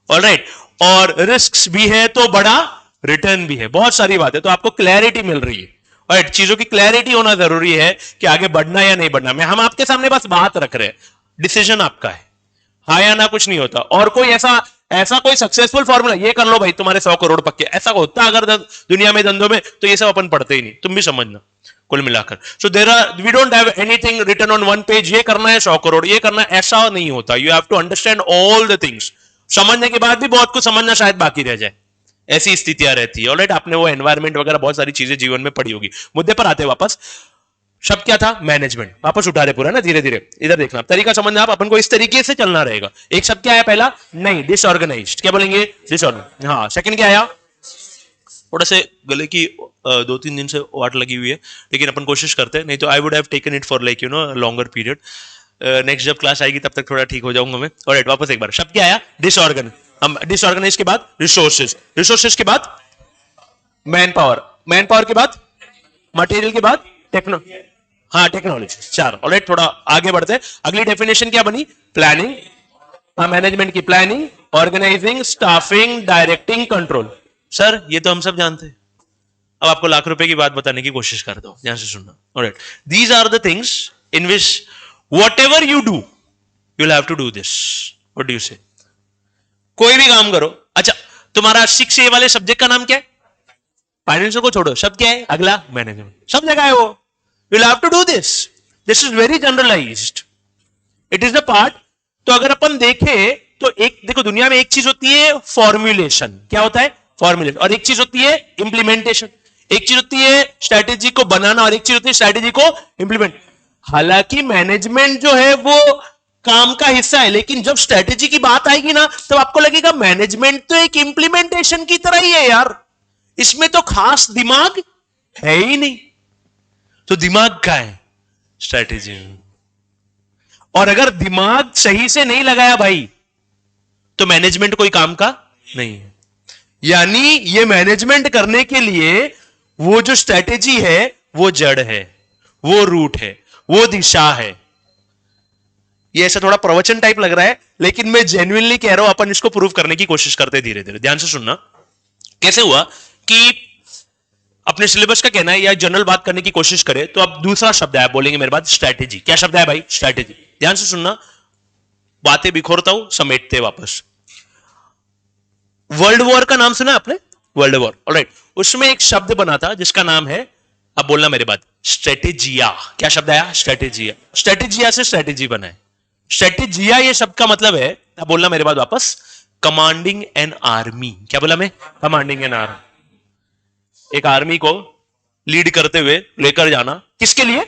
ऑलराइट, और रिस्क्स भी है तो बड़ा रिटर्न भी है, बहुत सारी बातें, तो आपको क्लैरिटी मिल रही है। और चीजों की क्लैरिटी होना जरूरी है कि आगे बढ़ना या नहीं बढ़ना। मैं हम आपके सामने बस बात रख रहे हैं, डिसीजन आपका है, हाँ या ना, कुछ नहीं होता। और कोई ऐसा कोई सक्सेसफुल फॉर्मूला ये कर लो भाई तुम्हारे 100 करोड़ पक्के, ऐसा होता अगर दुनिया में धंधों में, तो ये सब अपन पढ़ते ही नहीं, तुम भी समझना कुल मिलाकर। So there are, we don't have anything written on one page, ये करना है 100 करोड़, ये करना है, ऐसा नहीं होता। You have to understand all the things. समझने के बाद भी बहुत कुछ समझना शायद बाकी रह जाए, ऐसी स्थितियां रहती है, ऑलराइट। आपने वो एनवायरमेंट वगैरह बहुत सारी चीजें जीवन में पढ़ी होगी। मुद्दे पर आते वापस, शब्द क्या था, मैनेजमेंट, वापस उठा रहे पूरा ना धीरे धीरे। इधर देखना, तरीका समझना, आप अपन को इस तरीके से चलना रहेगा। एक शब्द क्या आया पहला, नहीं, डिसऑर्गेनाइज्ड, क्या बोलेंगे, डिसऑर्गेनाइज्ड। हाँ, सेकंड क्या आया, थोड़ा से गले की 2-3 दिन से वाट लगी हुई है, लेकिन अपन कोशिश करते हैं, नहीं तो I would have taken it for like longer period. Next जब क्लास आएगी तब तक थोड़ा ठीक हो जाऊंगा मैं। और वापस एक बार, शब्द क्या आया, डिसऑर्गन, हम डिसऑर्गेनाइज के बाद रिसोर्सेज, रिसोर्सेज के बाद मैन पावर, मैन पावर के बाद मटेरियल के बाद हाँ टेक्नोलॉजी, 4, ऑलराइट। थोड़ा आगे बढ़ते हैं, अगली डेफिनेशन क्या बनी, प्लानिंग, मैनेजमेंट की planning, organizing, staffing, directing, control. Sir ये तो हम सब जानते हैं, अब आपको लाख रुपए की बात बताने की कोशिश करता हूं, ध्यान से सुनना, alright. These are the things in which whatever you do you will have to do this. What do you say, कोई भी काम करो। अच्छा, तुम्हारा 6A वाले सब्जेक्ट का नाम क्या है, फाइनेंस को छोड़ो, शब्द क्या है अगला, मैनेजमेंट, सब जगह है वो। You will have to do this, this is very generalized, it is the part. तो अगर अपन देखें तो एक देखो, दुनिया में एक चीज होती है फॉर्मुलेशन, क्या होता है, फॉर्मुलेशन, और एक चीज होती है इंप्लीमेंटेशन। एक चीज होती है स्ट्रैटेजी को बनाना और एक चीज होती है स्ट्रैटेजी को इंप्लीमेंट। हालांकि मैनेजमेंट जो है वो काम का हिस्सा है, लेकिन जब स्ट्रैटेजी की बात आएगी ना, तब आपको लगेगा मैनेजमेंट तो एक इंप्लीमेंटेशन की तरह ही है यार, इसमें तो खास दिमाग है ही नहीं। तो दिमाग का है स्ट्रैटेजी में, और अगर दिमाग सही से नहीं लगाया भाई तो मैनेजमेंट कोई काम का नहीं है। यानी ये मैनेजमेंट करने के लिए वो जो स्ट्रैटेजी है वो जड़ है, वो रूट है, वो दिशा है। ये ऐसा थोड़ा प्रवचन टाइप लग रहा है, लेकिन मैं जेन्युइनली कह रहा हूं, अपन इसको प्रूव करने की कोशिश करते हैं धीरे धीरे। ध्यान से सुनना, कैसे हुआ कि अपने सिलेबस का कहना है या जनरल बात करने की कोशिश करें तो अब दूसरा शब्द है, बोलेंगे मेरे बाद, स्ट्रैटेजी। क्या शब्द है भाई, स्ट्रैटेजी। ध्यान से सुनना, बातें बिखोरता हूं, समेटते वापस। वर्ल्ड वॉर का नाम सुना आपने, वर्ल्ड वॉर, ऑलराइट। उसमें एक शब्द बना था जिसका नाम है, अब बोलना मेरे बाद, स्ट्रेटेजिया। क्या शब्द आया, स्ट्रेटेजिया। स्ट्रेटेजिया से स्ट्रेटेजी बना है। स्ट्रेटेजिया ये शब्द का मतलब है, अब बोलना मेरे बाद वापस, कमांडिंग एन आर्मी। क्या बोला मैं, कमांडिंग एन आर्मी। एक आर्मी को लीड करते हुए लेकर जाना, किसके लिए,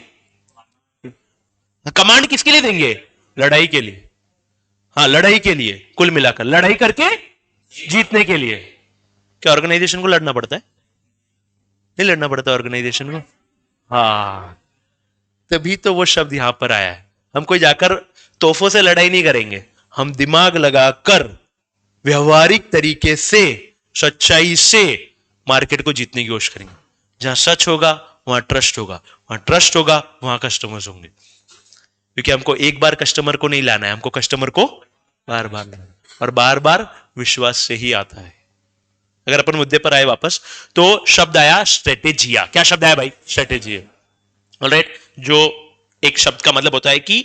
कमांड किसके लिए देंगे, लड़ाई के लिए। हाँ, लड़ाई के लिए, कुल मिलाकर लड़ाई करके जीतने के लिए। क्या ऑर्गेनाइजेशन को लड़ना पड़ता है, नहीं लड़ना पड़ता ऑर्गेनाइजेशन को, हाँ, तभी तो वो शब्द यहां पर आया है। हम कोई जाकर तोहफों से लड़ाई नहीं करेंगे, हम दिमाग लगाकर व्यवहारिक तरीके से, सच्चाई से मार्केट को जीतने की कोशिश करेंगे। जहां सच होगा वहां ट्रस्ट होगा, वहां ट्रस्ट होगा वहां कस्टमर्स होंगे, क्योंकि हमको एक बार कस्टमर को नहीं लाना है, हमको कस्टमर को बार बार लाना है, और बार बार विश्वास से ही आता है। अगर अपन मुद्दे पर आए वापस, तो शब्द आया स्ट्रेटेजिया। क्या शब्द आया भाई, स्ट्रेटेजिया, ऑलराइट। जो एक शब्द का मतलब होता है कि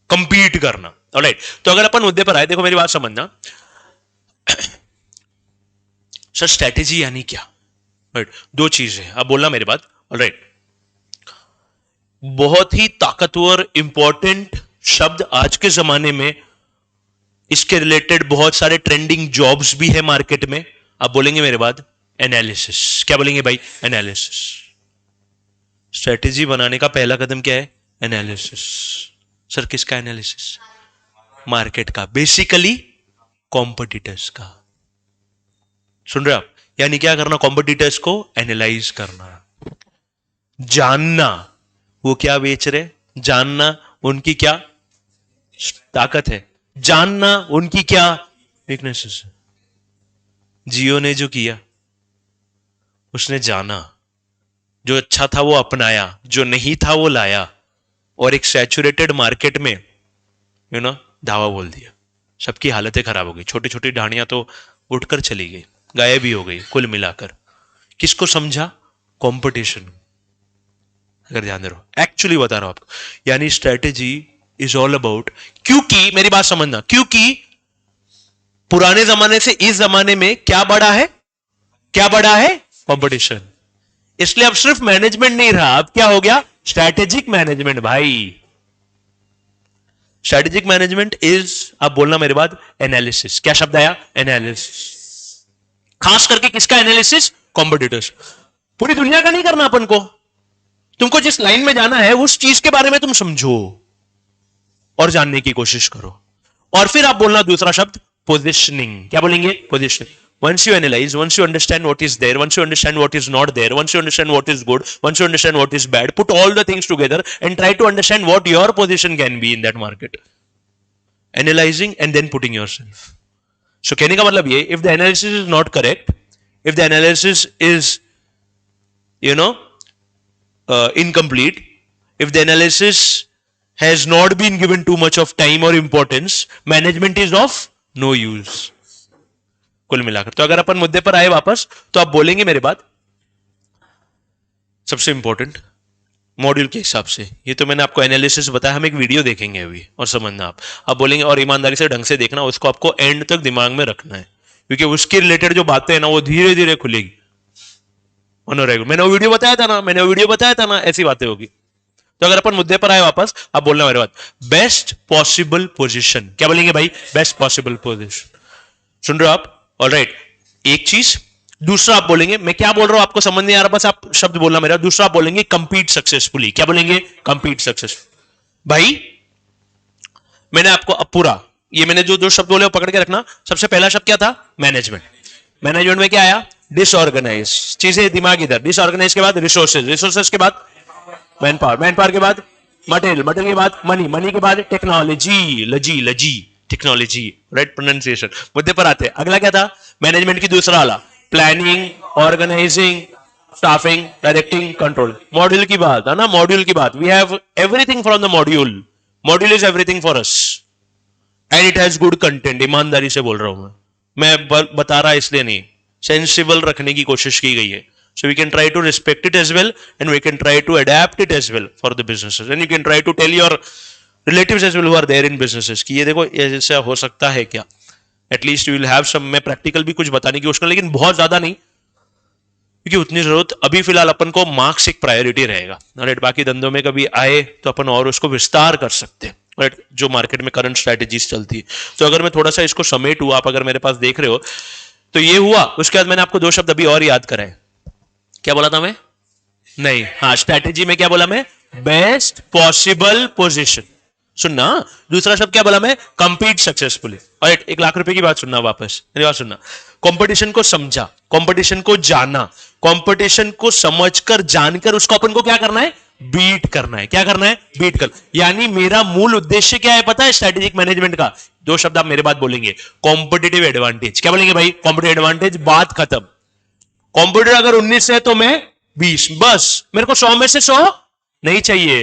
कंपीट करना, ऑलराइट। तो अगर अपन मुद्दे पर आए, देखो मेरी बात समझना, सर स्ट्रेटेजी यानी क्या, राइट। दो चीज है, अब बोलना मेरे बात, ऑलराइट। बहुत ही ताकतवर इंपॉर्टेंट शब्द आज के जमाने में, इसके रिलेटेड बहुत सारे ट्रेंडिंग जॉब्स भी है मार्केट में। आप बोलेंगे मेरे बाद, एनालिसिस। क्या बोलेंगे भाई, एनालिसिस। स्ट्रेटेजी बनाने का पहला कदम क्या है, एनालिसिस। सर किसका एनालिसिस, मार्केट का, बेसिकली कॉम्पिटिटर्स का। सुन रहे हो आप? यानी क्या करना? कॉम्पिटिटर्स को एनालाइज करना, जानना वो क्या बेच रहे, जानना उनकी क्या ताकत है, जानना उनकी क्या वीकनेसेस है। जियो ने जो किया, उसने जाना, जो अच्छा था वो अपनाया, जो नहीं था वो लाया, और एक सैचुरेटेड मार्केट में धावा बोल दिया। सबकी हालतें खराब हो गई, छोटी छोटी ढाणियां तो उठकर चली गई, गायब भी हो गई कुल मिलाकर। किसको समझा? कंपटीशन। अगर ध्यान दे रहे हो, एक्चुअली बता रहा हूं आपको, यानी स्ट्रेटेजी इज ऑल अबाउट, क्योंकि मेरी बात समझना, क्योंकि पुराने जमाने से इस जमाने में क्या बढ़ा है? क्या बढ़ा है? कंपटीशन। इसलिए अब सिर्फ मैनेजमेंट नहीं रहा, अब क्या हो गया? Strategic management. भाई स्ट्रेटेजिक मैनेजमेंट इज, अब बोलना मेरे बाद, एनालिसिस। क्या शब्द आया? एनालिसिस। खास करके किसका एनालिसिस? कॉम्पिटिटर्स। पूरी दुनिया का नहीं करना अपन को, तुमको जिस लाइन में जाना है उस चीज के बारे में तुम समझो और जानने की कोशिश करो। और फिर आप बोलना दूसरा शब्द, पोजिशनिंग। क्या बोलेंगे? Positioning. Once you analyze, once you understand what is there, once you understand what is not there, once you understand what is good, once you understand what is bad, put all the things together and try to understand what your position can be in that market. Analyzing and then putting yourself. So कहने का मतलब ये, if the analysis is not correct, if the analysis is incomplete, if the analysis has not been given too much of time or importance, management is of no use. कुल मिलाकर तो अगर अपन मुद्दे पर आए वापस, तो आप बोलेंगे मेरे बात, सबसे इंपॉर्टेंट मॉड्यूल के हिसाब से, ये तो मैंने आपको एनालिसिस बताया, हम एक वीडियो देखेंगे अभी और समझना आप बोलेंगे, और ईमानदारी से ढंग से देखना, उसको आपको एंड तक दिमाग में रखना है, क्योंकि उसके रिलेटेड जो बातें हैं ना वो धीरे धीरे खुलेगी। मैंने वो वीडियो बताया था ना, ऐसी बातें होगी। तो अगर अपन मुद्दे पर आए वापस, आप बोलना मेरे बात, बेस्ट पॉसिबल पोजिशन। क्या बोलेंगे भाई? Best possible position. सुन रहे हो आप? ऑलराइट, एक चीज। दूसरा आप बोलेंगे, मैं क्या बोल रहा हूं आपको समझ नहीं आ रहा, बस आप शब्द बोलना मेरा। दूसरा आप बोलेंगे कंपीट सक्सेसफुली। क्या बोलेंगे? Compete successfully. भाई मैंने आपको अब पूरा ये मैंने जो शब्द बोले वो पकड़ के रखना। सबसे पहला शब्द क्या था? मैनेजमेंट। मैनेजमेंट में क्या आया? डिसऑर्गेनाइज। चीजें दिमाग इधर, डिसऑर्गेनाइज के बाद रिसोर्सेज, रिसोर्सेज के बाद मैन पावर, मैन पावर के बाद मटेरियल, मटेरियल के बाद मनी, मनी के बाद टेक्नोलॉजी, लजी टेक्नोलॉजी, राइट प्रोनाउंसिएशन। मुद्दे पर आते हैं, अगला क्या था? मैनेजमेंट की दूसरा वाला, planning, organizing, staffing, directing, control. Module की बात है ना, मॉड्यूल की बात। We have everything from the module. Module is everything for us and it has good content. ईमानदारी से बोल रहा हूं मैं बता रहा इसलिए नहीं, सेंसिबल रखने की कोशिश की गई है। So we can try to respect it as well, and we can try to adapt it as well for the businesses, and you can try to tell your relatives as well who are there in businesses कि ये देखो ऐसा हो सकता है क्या। At least you will have some, मैं practical भी कुछ बताने की कोशिश करूं, लेकिन बहुत ज्यादा नहीं, क्योंकि उतनी जरूरत अभी फिलहाल अपन को मार्क्स एक प्रायोरिटी रहेगा। राइट, बाकी धंधों में कभी आए तो अपन और उसको विस्तार कर सकते हैं, राइट, जो मार्केट में करंट स्ट्रैटेजीज चलती है। तो अगर मैं थोड़ा सा इसको समेट हूं, आप अगर मेरे पास देख रहे हो, तो ये हुआ। उसके बाद मैंने आपको दो शब्द अभी और याद कराए। क्या बोला था मैं? नहीं, हाँ, स्ट्रैटेजी में क्या बोला मैं? Best possible position. सुनना, दूसरा शब्द क्या बोला मैं? Compete successfully. और 1,00,000 रुपए की बात सुनना, वापस मेरी बात सुनना। कंपटीशन को समझा, कंपटीशन को जाना, कंपटीशन को समझकर जानकर उसको अपन को क्या करना है? बीट करना है। क्या करना है? बीट कर। यानी मेरा मूल उद्देश्य क्या है पता है स्ट्रैटेजिक मैनेजमेंट का? दो शब्द आप मेरे बात बोलेंगे, कॉम्पिटिटिव एडवांटेज। क्या बोलेंगे भाई? कॉम्पिटिटिव एडवांटेज, बात खत्म। कॉम्पिटिटर अगर 19 है तो मैं 20, बस। मेरे को 100 में से 100 नहीं चाहिए,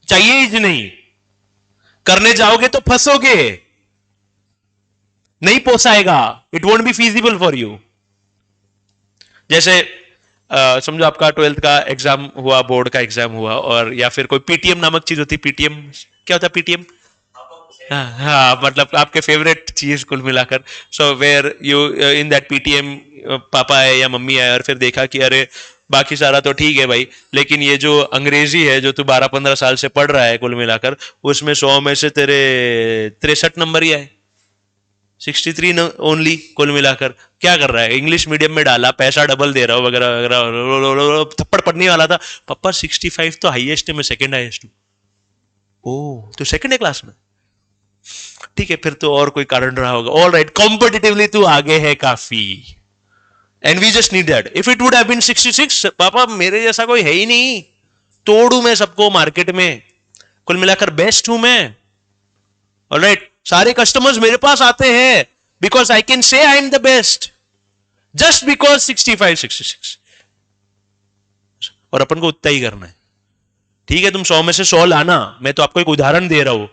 चाहिए ही नहीं। करने जाओगे तो फंसोगे, नहीं पोसाएगा, it won't be feasible for you. जैसे समझो आपका 12th का एग्जाम हुआ, बोर्ड का एग्जाम हुआ, और या फिर कोई पीटीएम नामक चीज होती। पीटीएम क्या होता है? पीटीएम, हाँ, मतलब आपके फेवरेट चीज कुल मिलाकर। So where you in that PTM, पापा है या मम्मी है, और फिर देखा कि अरे बाकी सारा तो ठीक है भाई, लेकिन ये जो अंग्रेजी है जो तू 12-15 साल से पढ़ रहा है कुल मिलाकर, उसमें 100 में से तेरे 63 नंबर ही आए, 63 ओनली कुल मिलाकर। क्या कर रहा है? इंग्लिश मीडियम में डाला, पैसा डबल दे रहा हो वगैरह वगैरह, थप्पड़ पड़ने वाला था। पापा 65 तो हाईएस्ट है, मैं सेकंड हाईएस्ट हूँ। ओ, तो सेकंड है क्लास में। ठीक है, फिर तो और कोई कारण रहा होगा। ऑल राइट, कॉम्पिटिटिवली तू आगे है काफी, and we just need that. If it would have been 66, पापा मेरे जैसा कोई है ही नहीं, तोड़ू मैं सबको मार्केट में, कुल मिलाकर बेस्ट हूं मैं। ऑल राइट, सारे कस्टमर्स मेरे पास आते हैं because I can say I am the best, just because 65 66, और अपन को उतना ही करना है। ठीक है, तुम 100 में से 100 लाना, मैं तो आपको एक उदाहरण दे रहा हूं,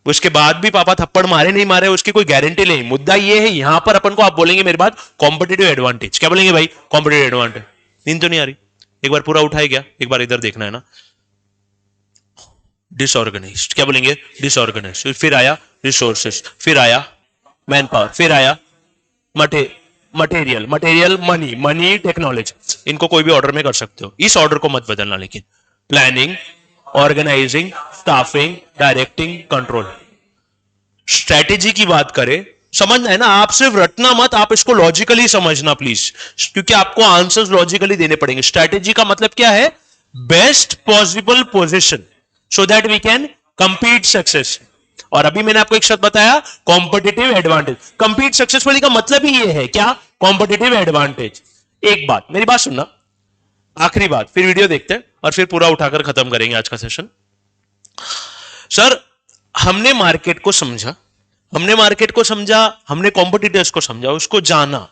उसके बाद भी पापा थप्पड़ मारे नहीं मारे उसकी कोई गारंटी नहीं। मुद्दा ये है यहां पर अपन को, आप बोलेंगे मेरी बात, कॉम्पिटिटिव एडवांटेज। क्या बोलेंगे भाई? Competitive advantage. नींद तो नहीं आ रही? एक बार पूरा उठाए क्या? एक बार इधर देखना है ना। डिसऑर्गेनाइज्ड, क्या बोलेंगे? डिसऑर्गेनाइज्ड। फिर आया रिसोर्सेस, फिर आया मैन पावर, फिर आया मटेरियल, मनी, मनी टेक्नोलॉजी। इनको कोई भी ऑर्डर में कर सकते हो, इस ऑर्डर को मत बदलना। लेकिन planning, organizing, staffing, directing, control. Strategy की बात करें, समझना है ना, आप सिर्फ रटना मत, आप इसको लॉजिकली समझना प्लीज, क्योंकि आपको आंसर्स लॉजिकली देने पड़ेंगे। स्ट्रेटेजी का मतलब क्या है? Best possible position so that we can compete success. और अभी मैंने आपको एक शब्द बताया, कॉम्पिटिटिव एडवांटेज। कंपीट सक्सेसफुली का मतलब ही ये है, क्या? Competitive advantage. एक बात, मेरी बात सुनना, आखिरी बात, फिर वीडियो देखते हैं और फिर पूरा उठाकर खत्म करेंगे आज का सेशन। सर, हमने मार्केट को समझा, हमने कॉम्पिटिटर्स को समझा, उसको जाना,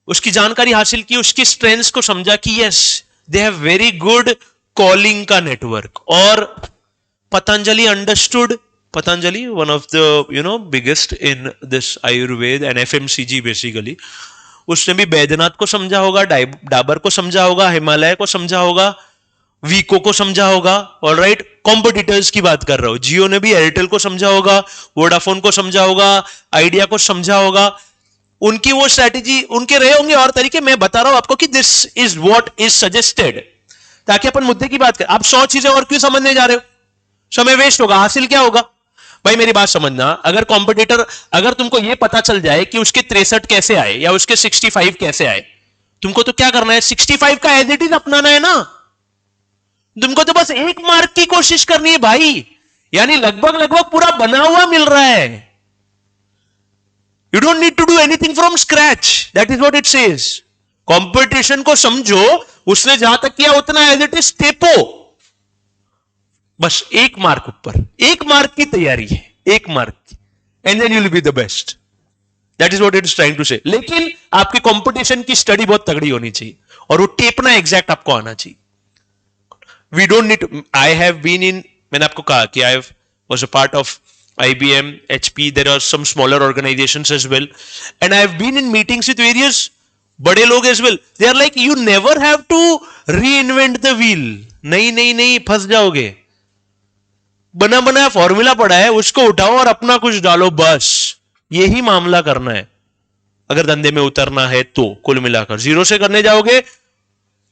उसकी जानकारी हासिल की, उसकी स्ट्रेंथ्स को समझा कि yes they have very good calling का नेटवर्क। और Patanjali understood, Patanjali one of the biggest in this Ayurveda and FMCG basically, उसने भी बैद्यनाथ को समझा होगा, डाबर को समझा होगा, हिमालय को समझा होगा, वीको को समझा होगा। ऑल राइट, कॉम्पिटिटर्स की बात कर रहा हूं, जियो ने भी एयरटेल को समझा होगा, वोडाफोन को समझा होगा, आइडिया को समझा होगा। उनकी वो स्ट्रैटेजी, उनके रहे होंगे और तरीके, मैं बता रहा हूं आपको कि this is what is suggested, ताकि अपन मुद्दे की बात करें। आप 100 चीजें और क्यों समझने जा रहे हो? समय वेस्ट होगा, हासिल क्या होगा? भाई मेरी बात समझना, अगर कॉम्पिटिटर, अगर तुमको यह पता चल जाए कि उसके 63 कैसे आए या उसके 65 कैसे आए, तुमको तो क्या करना है? 65 का एज इट इज अपनाना है ना। तुमको तो बस 1 मार्क की कोशिश करनी है भाई, यानी लगभग पूरा बना हुआ मिल रहा है। You don't need to do anything from scratch, that is what it says. Competition को समझो, उसने जहां तक किया उतना एज इट इज टेपो, बस 1 मार्क ऊपर, 1 मार्क की तैयारी है, 1 मार्क की, and then you will be the best. That is what it is trying to say. लेकिन आपकी कंपटीशन की स्टडी बहुत तगड़ी होनी चाहिए और वो टेपना एग्जैक्ट आपको आना चाहिए। We don't need to, I have been in, मैंने आपको कहा कि I was a part of IBM, HP, there are some smaller organizations as well, and I have been in meetings with various बड़े लोग as well. They are like, you never have to reinvent the wheel. नहीं, फंस जाओगे। बना बनाया formula पड़ा है, उसको उठाओ और अपना कुछ डालो, बस यही मामला करना है अगर धंधे में उतरना है तो। कुल मिलाकर जीरो से करने जाओगे,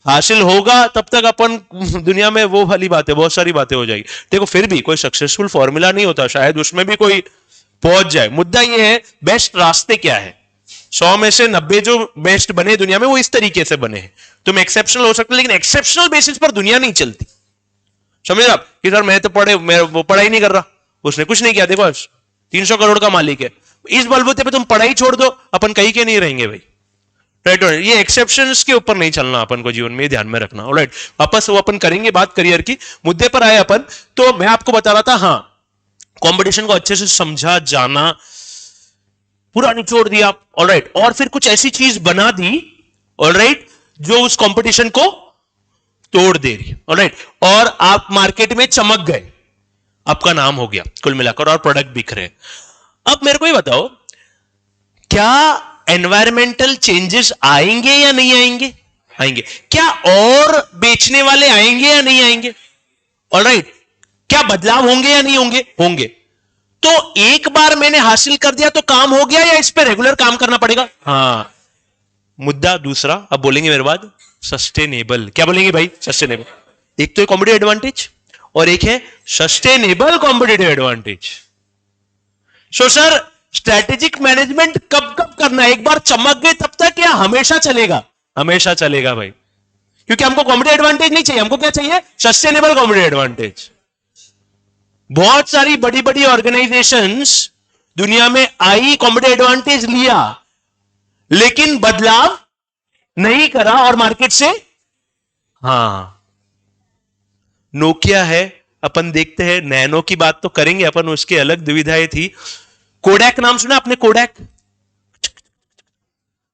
हासिल होगा तब तक अपन दुनिया में वो वाली बातें, बहुत सारी बातें हो जाएगी। देखो फिर भी कोई सक्सेसफुल फॉर्मूला नहीं होता, शायद उसमें भी कोई पहुंच जाए। मुद्दा ये है बेस्ट रास्ते क्या है। 100 में से 90 जो बेस्ट बने दुनिया में वो इस तरीके से बने हैं। तुम एक्सेप्शनल हो सकते, लेकिन एक्सेप्शनल बेसिस पर दुनिया नहीं चलती। समझ आप कि सर मैं तो वो पढ़ाई नहीं कर रहा, उसने कुछ नहीं किया, देखो 300 करोड़ का मालिक है, इस बलबूते पे तुम पढ़ाई छोड़ दो, अपन कहीं के नहीं रहेंगे भाई। राइट, ये एक्सेप्शंस के ऊपर नहीं चलना अपन को, जीवन में ध्यान में रखना। ऑलराइट, वापस वो अपन करेंगे बात करियर की। मुद्दे पर आए अपन, तो मैं आपको बता रहा था, हाँ कंपटीशन को अच्छे से समझा, जाना, पूरा निचोड़ दिया। ऑलराइट, और फिर कुछ ऐसी चीज बना दी, ऑलराइट, जो उस कंपटीशन को तोड़ दे रही। ऑलराइट, और आप मार्केट में चमक गए, आपका नाम हो गया कुल मिलाकर, और प्रोडक्ट बिक रहे। अब मेरे को ये बताओ, क्या एनवायरमेंटल चेंजेस आएंगे या नहीं आएंगे? आएंगे। क्या और बेचने वाले आएंगे या नहीं आएंगे? ऑलराइट, क्या बदलाव होंगे या नहीं होंगे? होंगे। तो एक बार मैंने हासिल कर दिया तो काम हो गया, या इस पे रेगुलर काम करना पड़ेगा? हाँ, मुद्दा दूसरा, अब बोलेंगे मेरे बाद, सस्टेनेबल। क्या बोलेंगे भाई? सस्टेनेबल। एक तो कॉम्पिटिटिव एडवांटेज और एक है sustainable competitive advantage. So sir, strategic management कब कब करना है? एक बार चमक गए तब तक, या हमेशा चलेगा? हमेशा चलेगा भाई, क्योंकि हमको कॉम्पिटिटिव एडवांटेज नहीं चाहिए, हमको क्या चाहिए? Sustainable competitive advantage. बहुत सारी बड़ी बड़ी ऑर्गेनाइजेशंस दुनिया में आई, कॉम्पिटेटिव एडवांटेज लिया, लेकिन बदलाव नहीं करा और मार्केट से, हाँ, नोकिया है, अपन देखते हैं, नैनो की बात तो करेंगे अपन, उसकी अलग दुविधाएं थी। कोडैक नाम सुना आपने? कोडैक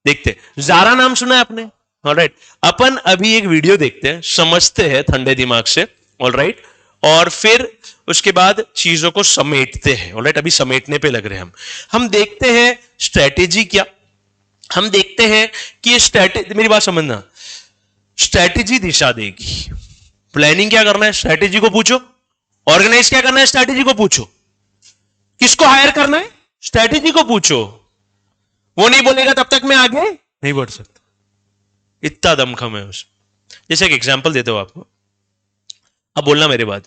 देखते। जारा नाम सुना है आपने? ऑलराइट, अपन अभी एक वीडियो देखते हैं, समझते हैं ठंडे दिमाग से, ऑलराइट, और फिर उसके बाद चीजों को समेटते हैं। ऑलराइट, अभी समेटने पे लग रहे हैं हम देखते हैं स्ट्रेटेजी क्या, हम देखते हैं कि ये स्ट्रेटेजी, मेरी बात समझना, स्ट्रेटेजी दिशा देगी। प्लानिंग क्या करना है? स्ट्रेटेजी को पूछो। ऑर्गेनाइज क्या करना है? स्ट्रेटेजी को पूछो। किसको हायर करना है? स्ट्रेटेजी को पूछो। वो नहीं बोलेगा तब तक मैं आगे नहीं बढ़ सकता, इतना दमखम है उसमें। जैसे एक एग्जांपल देता हूं आपको, अब बोलना मेरे बाद,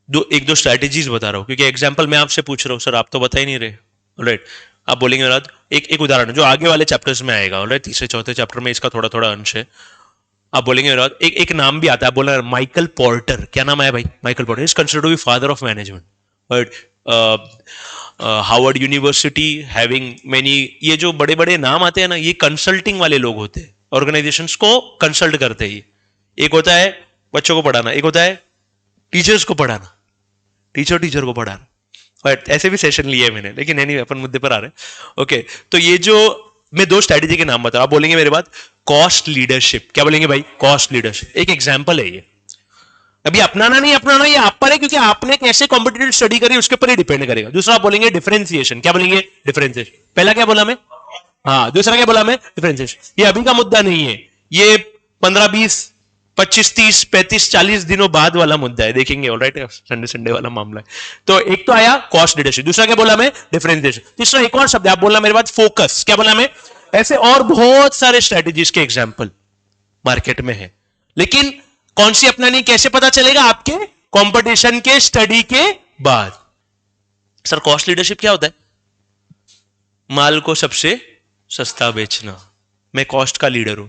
एक दो स्ट्रेटेजीज बता रहा हूं, क्योंकि एग्जांपल मैं आपसे पूछ रहा हूं, सर आप तो बता ही नहीं रहे। ऑलराइट, आप बोलेंगे मेरे बाद एक उदाहरण जो आगे वाले चैप्टर्स में आएगा। ऑलराइट, तीसरे चौथे चैप्टर में इसका थोड़ा थोड़ा अंश है। आप बोलेंगे मेरे बाद एक नाम भी आता है, बोला माइकल पोर्टर। क्या नाम है भाई? Michael Porter is considered to be father of management. Harvard University having many, ये जो बड़े बड़े नाम आते हैं ना, ये कंसल्टिंग वाले लोग होते हैं, ऑर्गेनाइजेशंस को कंसल्ट करते हैं। एक होता है बच्चों को पढ़ाना, एक होता है टीचर्स को पढ़ाना, टीचर को पढ़ाना। बट ऐसे भी सेशन लिए मैंने, लेकिन नहीं, अपन मुद्दे पर आ रहे हैं। ओके, तो ये जो मैं दो स्ट्रेटेजी के नाम बता रहा हूं, आप बोलेंगे मेरे बाद कॉस्ट लीडरशिप। क्या बोलेंगे भाई? कॉस्ट लीडरशिप एक एग्जांपल है ये। अभी अपनाना नहीं अपनाना ये आप पर है, क्योंकि आपने कैसे कॉम्पिटिटिव स्टडी करी उसके ऊपर ही डिपेंड करेगा। दूसरा आप बोलेंगे डिफरेंशिएशन। क्या बोलेंगे? डिफरेंशिएशन। पहला क्या बोला मैं? हाँ, दूसरा क्या बोला मैं? डिफरेंशिएशन। ये अभी का मुद्दा नहीं है, ये 15 20 25 30 35 40 दिनों बाद वाला मुद्दा है, देखेंगे। ऑलराइट, संडे वाला मामला है। तो एक तो आया कॉस्ट लीडरशिप, दूसरा क्या बोला मैं? डिफरेंशिएशन। तीसरा एक और शब्द आप बोलना मेरे बाद, फोकस। क्या बोला मैं? ऐसे और बहुत सारे स्ट्रेटेजीज के एग्जाम्पल मार्केट में है, लेकिन कौन सी अपनानी कैसे पता चलेगा? आपके कंपटीशन के स्टडी के बाद। सर कॉस्ट लीडरशिप क्या होता है? माल को सबसे सस्ता बेचना। मैं कॉस्ट का लीडर हूं,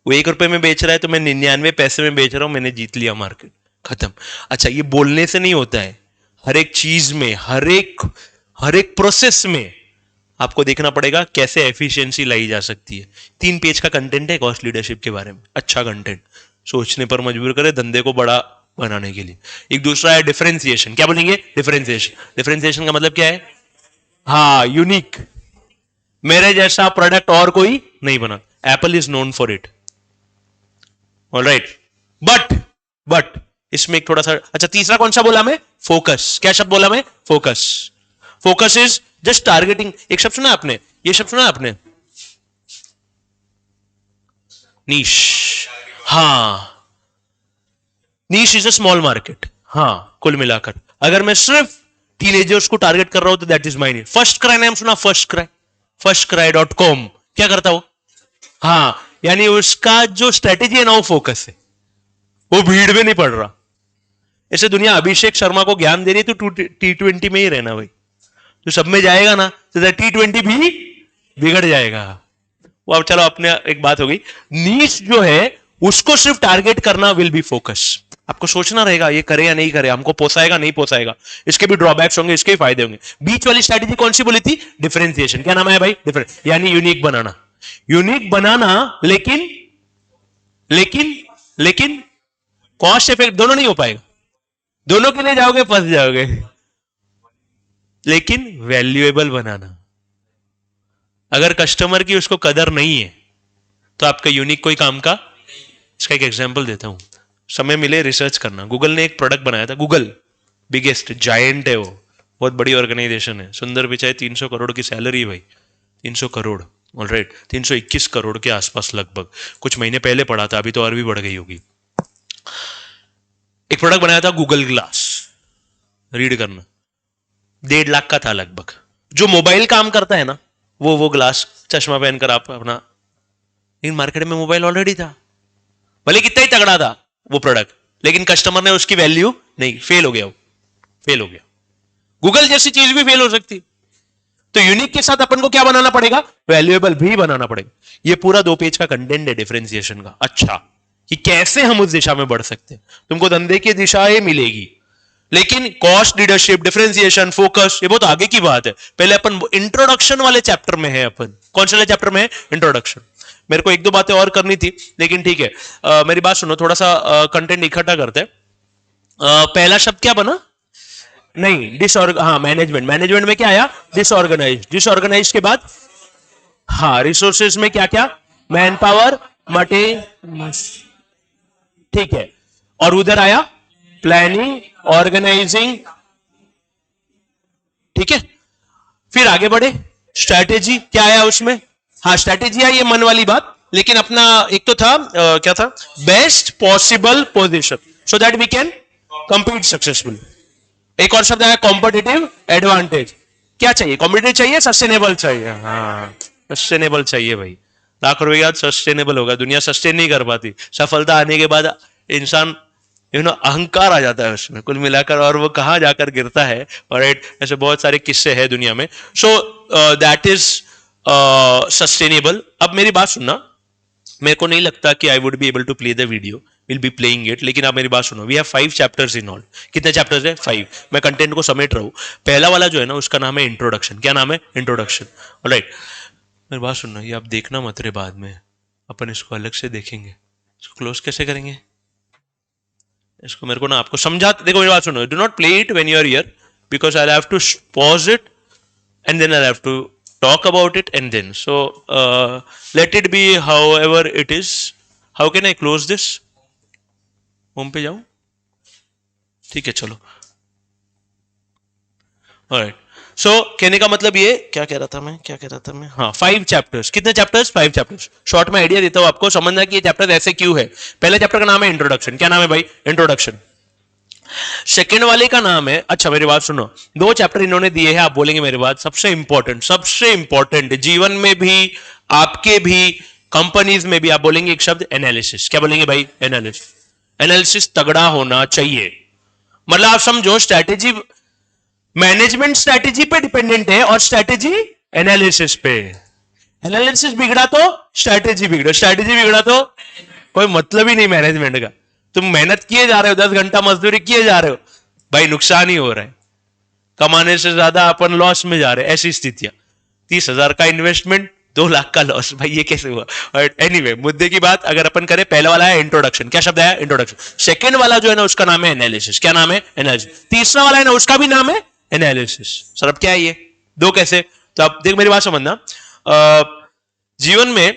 वो 1 रुपए में बेच रहा है तो मैं 99 पैसे में बेच रहा हूं, मैंने जीत लिया मार्केट, खत्म। अच्छा, ये बोलने से नहीं होता है, हर एक चीज में, हर एक प्रोसेस में आपको देखना पड़ेगा कैसे एफिशिएंसी लाई जा सकती है। 3 पेज का कंटेंट है कॉस्ट लीडरशिप के बारे में, अच्छा कंटेंट, सोचने पर मजबूर करे धंधे को बड़ा बनाने के लिए। एक दूसरा है डिफरेंशिएशन। क्या बोलेंगे? डिफरेंशिएशन का मतलब क्या है? हाँ, यूनिक, मेरे जैसा प्रोडक्ट और कोई नहीं बना। Apple is known for it. Alright, but इसमें एक थोड़ा सा, अच्छा तीसरा कौन सा बोला मैं? फोकस। क्या शब्द बोला मैं? Focus. Focus is just targeting. एक शब्द सुना आपने, ये शब्द सुना आपने, नीश। हाँ, नीश इज अ स्मॉल मार्केट। हाँ, कुल मिलाकर अगर मैं सिर्फ टीनेजर्स को टारगेट कर रहा हूं तो that is my niche. First cry नाम सुना? firstcry.com। क्या करता वो? हाँ, यानी उसका जो स्ट्रेटेजी है ना, वो फोकस है, वो भीड़ में नहीं पड़ रहा। ऐसे दुनिया अभिषेक शर्मा को ज्ञान दे रही है तो T20 में ही रहना भाई, तो सब में जाएगा ना, तो T20 भी बिगड़ जाएगा वो। अब चलो, अपने एक बात हो गई, नीश जो है उसको सिर्फ टारगेट करना विल बी फोकस। आपको सोचना रहेगा ये करे या नहीं करे, हमको पोसाएगा नहीं पोसाएगा, इसके भी ड्रॉबैक्स होंगे, इसके भी फायदे होंगे। बीच वाली स्ट्रेटेजी कौन सी बोली थी? डिफरेंशिएशन। क्या नाम है भाई? डिफरेंस, यानी यूनिक बनाना। यूनिक बनाना, लेकिन कॉस्ट इफेक्ट दोनों नहीं हो पाएगा, दोनों के लिए जाओगे फंस जाओगे। लेकिन वैल्यूएबल बनाना, अगर कस्टमर की उसको कदर नहीं है तो आपका यूनिक कोई काम का। इसका एक एग्जांपल देता हूं, समय मिले रिसर्च करना। गूगल ने एक प्रोडक्ट बनाया था, गूगल बिगेस्ट जायंट है वो, बहुत बड़ी ऑर्गेनाइजेशन है। सुंदर पिचाई 300 करोड़ की सैलरी भाई, 300 करोड़। ऑलराइट, 321 करोड़ के आसपास लगभग, कुछ महीने पहले पढ़ा था, अभी तो और भी बढ़ गई होगी। एक प्रोडक्ट बनाया था गूगल ग्लास, रीड करना, 1.5 लाख का था लगभग। जो मोबाइल काम करता है ना, वो ग्लास चश्मा पहनकर आप अपना, लेकिन मार्केट में मोबाइल ऑलरेडी था, भले कितना ही तगड़ा था वो प्रोडक्ट, लेकिन कस्टमर ने उसकी वैल्यू नहीं, फेल हो गया वो, फेल हो गया। गूगल जैसी चीज भी फेल हो सकती। तो यूनिक के साथ अपन को क्या बनाना पड़ेगा? वैल्यूएबल भी बनाना पड़ेगा। ये पूरा 2 पेज का कंटेंट है डिफरेंशिएशन का। अच्छा, कि कैसे हम उस दिशा में बढ़ सकते हैं। तुमको धंधे की दिशा मिलेगी, लेकिन कॉस्ट लीडरशिप, डिफरेंशिएशन, फोकस, ये बहुत आगे की बात है। पहले अपन इंट्रोडक्शन वाले चैप्टर में है। अपन कौन से वाले चैप्टर में है? इंट्रोडक्शन। मेरे को एक दो बातें और करनी थी, लेकिन ठीक है। मेरी बात सुनो, थोड़ा सा कंटेंट इकट्ठा करते हैं। पहला शब्द क्या बना? नहीं, हाँ, मैनेजमेंट। मैनेजमेंट में क्या आया? डिसऑर्गेनाइज। डिसऑर्गेनाइज के बाद हाँ, रिसोर्सेज में क्या क्या? मैन पावर, मटेरियल, ठीक है। और उधर आया प्लानिंग, ऑर्गेनाइजिंग, ठीक है। फिर आगे बढ़े, स्ट्रैटेजी क्या आया उसमें? हाँ, स्ट्रैटेजी आई, ये मन वाली बात। लेकिन अपना एक तो था क्या था? Best possible position so that we can compete successful. एक और शब्द आया कॉम्पिटिटिव एडवांटेज। क्या चाहिए? कॉम्पिटिटिव चाहिए, सस्टेनेबल चाहिए। हाँ, सस्टेनेबल चाहिए भाई। लाख रुपए का सस्टेनेबल होगा, दुनिया सस्टेन नहीं कर पाती। सफलता आने के बाद इंसान अहंकार आ जाता है उसमें कुल मिलाकर, और वो कहां जाकर गिरता है। और ऐसे बहुत सारे किस्से हैं दुनिया में। So that is sustainable. अब मेरी बात सुनना, मेरे को नहीं लगता कि I would be able to play the video, will be playing it. लेकिन आप मेरी बात सुनो, we have 5 chapters in all. कितने चैप्टर्स है? 5। मैं कंटेंट को समेट रहा हूं। पहला वाला जो है ना, उसका नाम है इंट्रोडक्शन। क्या नाम है? इंट्रोडक्शन। ऑलराइट, मेरी बात सुनना, ये आप देखना मत रे, बाद में अपन इसको अलग से देखेंगे। इसको क्लोज कैसे करेंगे? इसको मेरे को ना आपको समझा, देखो मेरी बात सुनो, do not play it when you are here, because I have to pause it and then I'll have to talk about it, and then so let it be however it is. How can I close this? Home पे जाऊं? ठीक है, चलो। Alright, सो कहने का मतलब ये, क्या कह रहा था मैं? हाँ, 5 चैप्टर्स। कितने चैप्टर्स? 5 चैप्टर्स। शॉर्ट में आइडिया देता हूं आपको, समझना कि ये चैप्टर ऐसे क्यों है। पहले चैप्टर का नाम है इंट्रोडक्शन। क्या नाम है भाई? इंट्रोडक्शन। सेकेंड वाले का नाम है, अच्छा मेरी बात सुनो, 2 चैप्टर इन्होंने दिए हैं। आप बोलेंगे मेरी बात, सबसे इंपॉर्टेंट जीवन में भी, आपके भी, कंपनीज में भी, आप बोलेंगे एक शब्द, एनालिसिस। क्या बोलेंगे भाई? एनालिसिस। एनालिसिस तगड़ा होना चाहिए। मतलब आप समझो, स्ट्रैटेजी, मैनेजमेंट स्ट्रैटेजी पे डिपेंडेंट है, और स्ट्रैटेजी एनालिसिस पे। एनालिसिस बिगड़ा तो स्ट्रैटेजी बिगड़ा, स्ट्रैटेजी बिगड़ा तो कोई मतलब ही नहीं मैनेजमेंट का। तुम मेहनत किए जा रहे हो, 10 घंटा मजदूरी किए जा रहे हो, भाई नुकसान ही हो रहा है। कमाने से ज्यादा अपन लॉस में जा रहे हैं, ऐसी स्थितियां। 30,000 का इन्वेस्टमेंट, 2 लाख का लॉस, भाई ये कैसे हुआ? और एनीवे, मुद्दे की बात अगर अपन करें, पहला वाला है इंट्रोडक्शन। क्या शब्द है? इंट्रोडक्शन। सेकंड वाला जो है ना, उसका नाम है एनालिसिस। क्या नाम है? एनालिसिस। तीसरा वाला है ना, उसका भी नाम है एनालिसिस। सर अब क्या है ये 2 कैसे? तो आप देख, मेरी बात समझना, जीवन में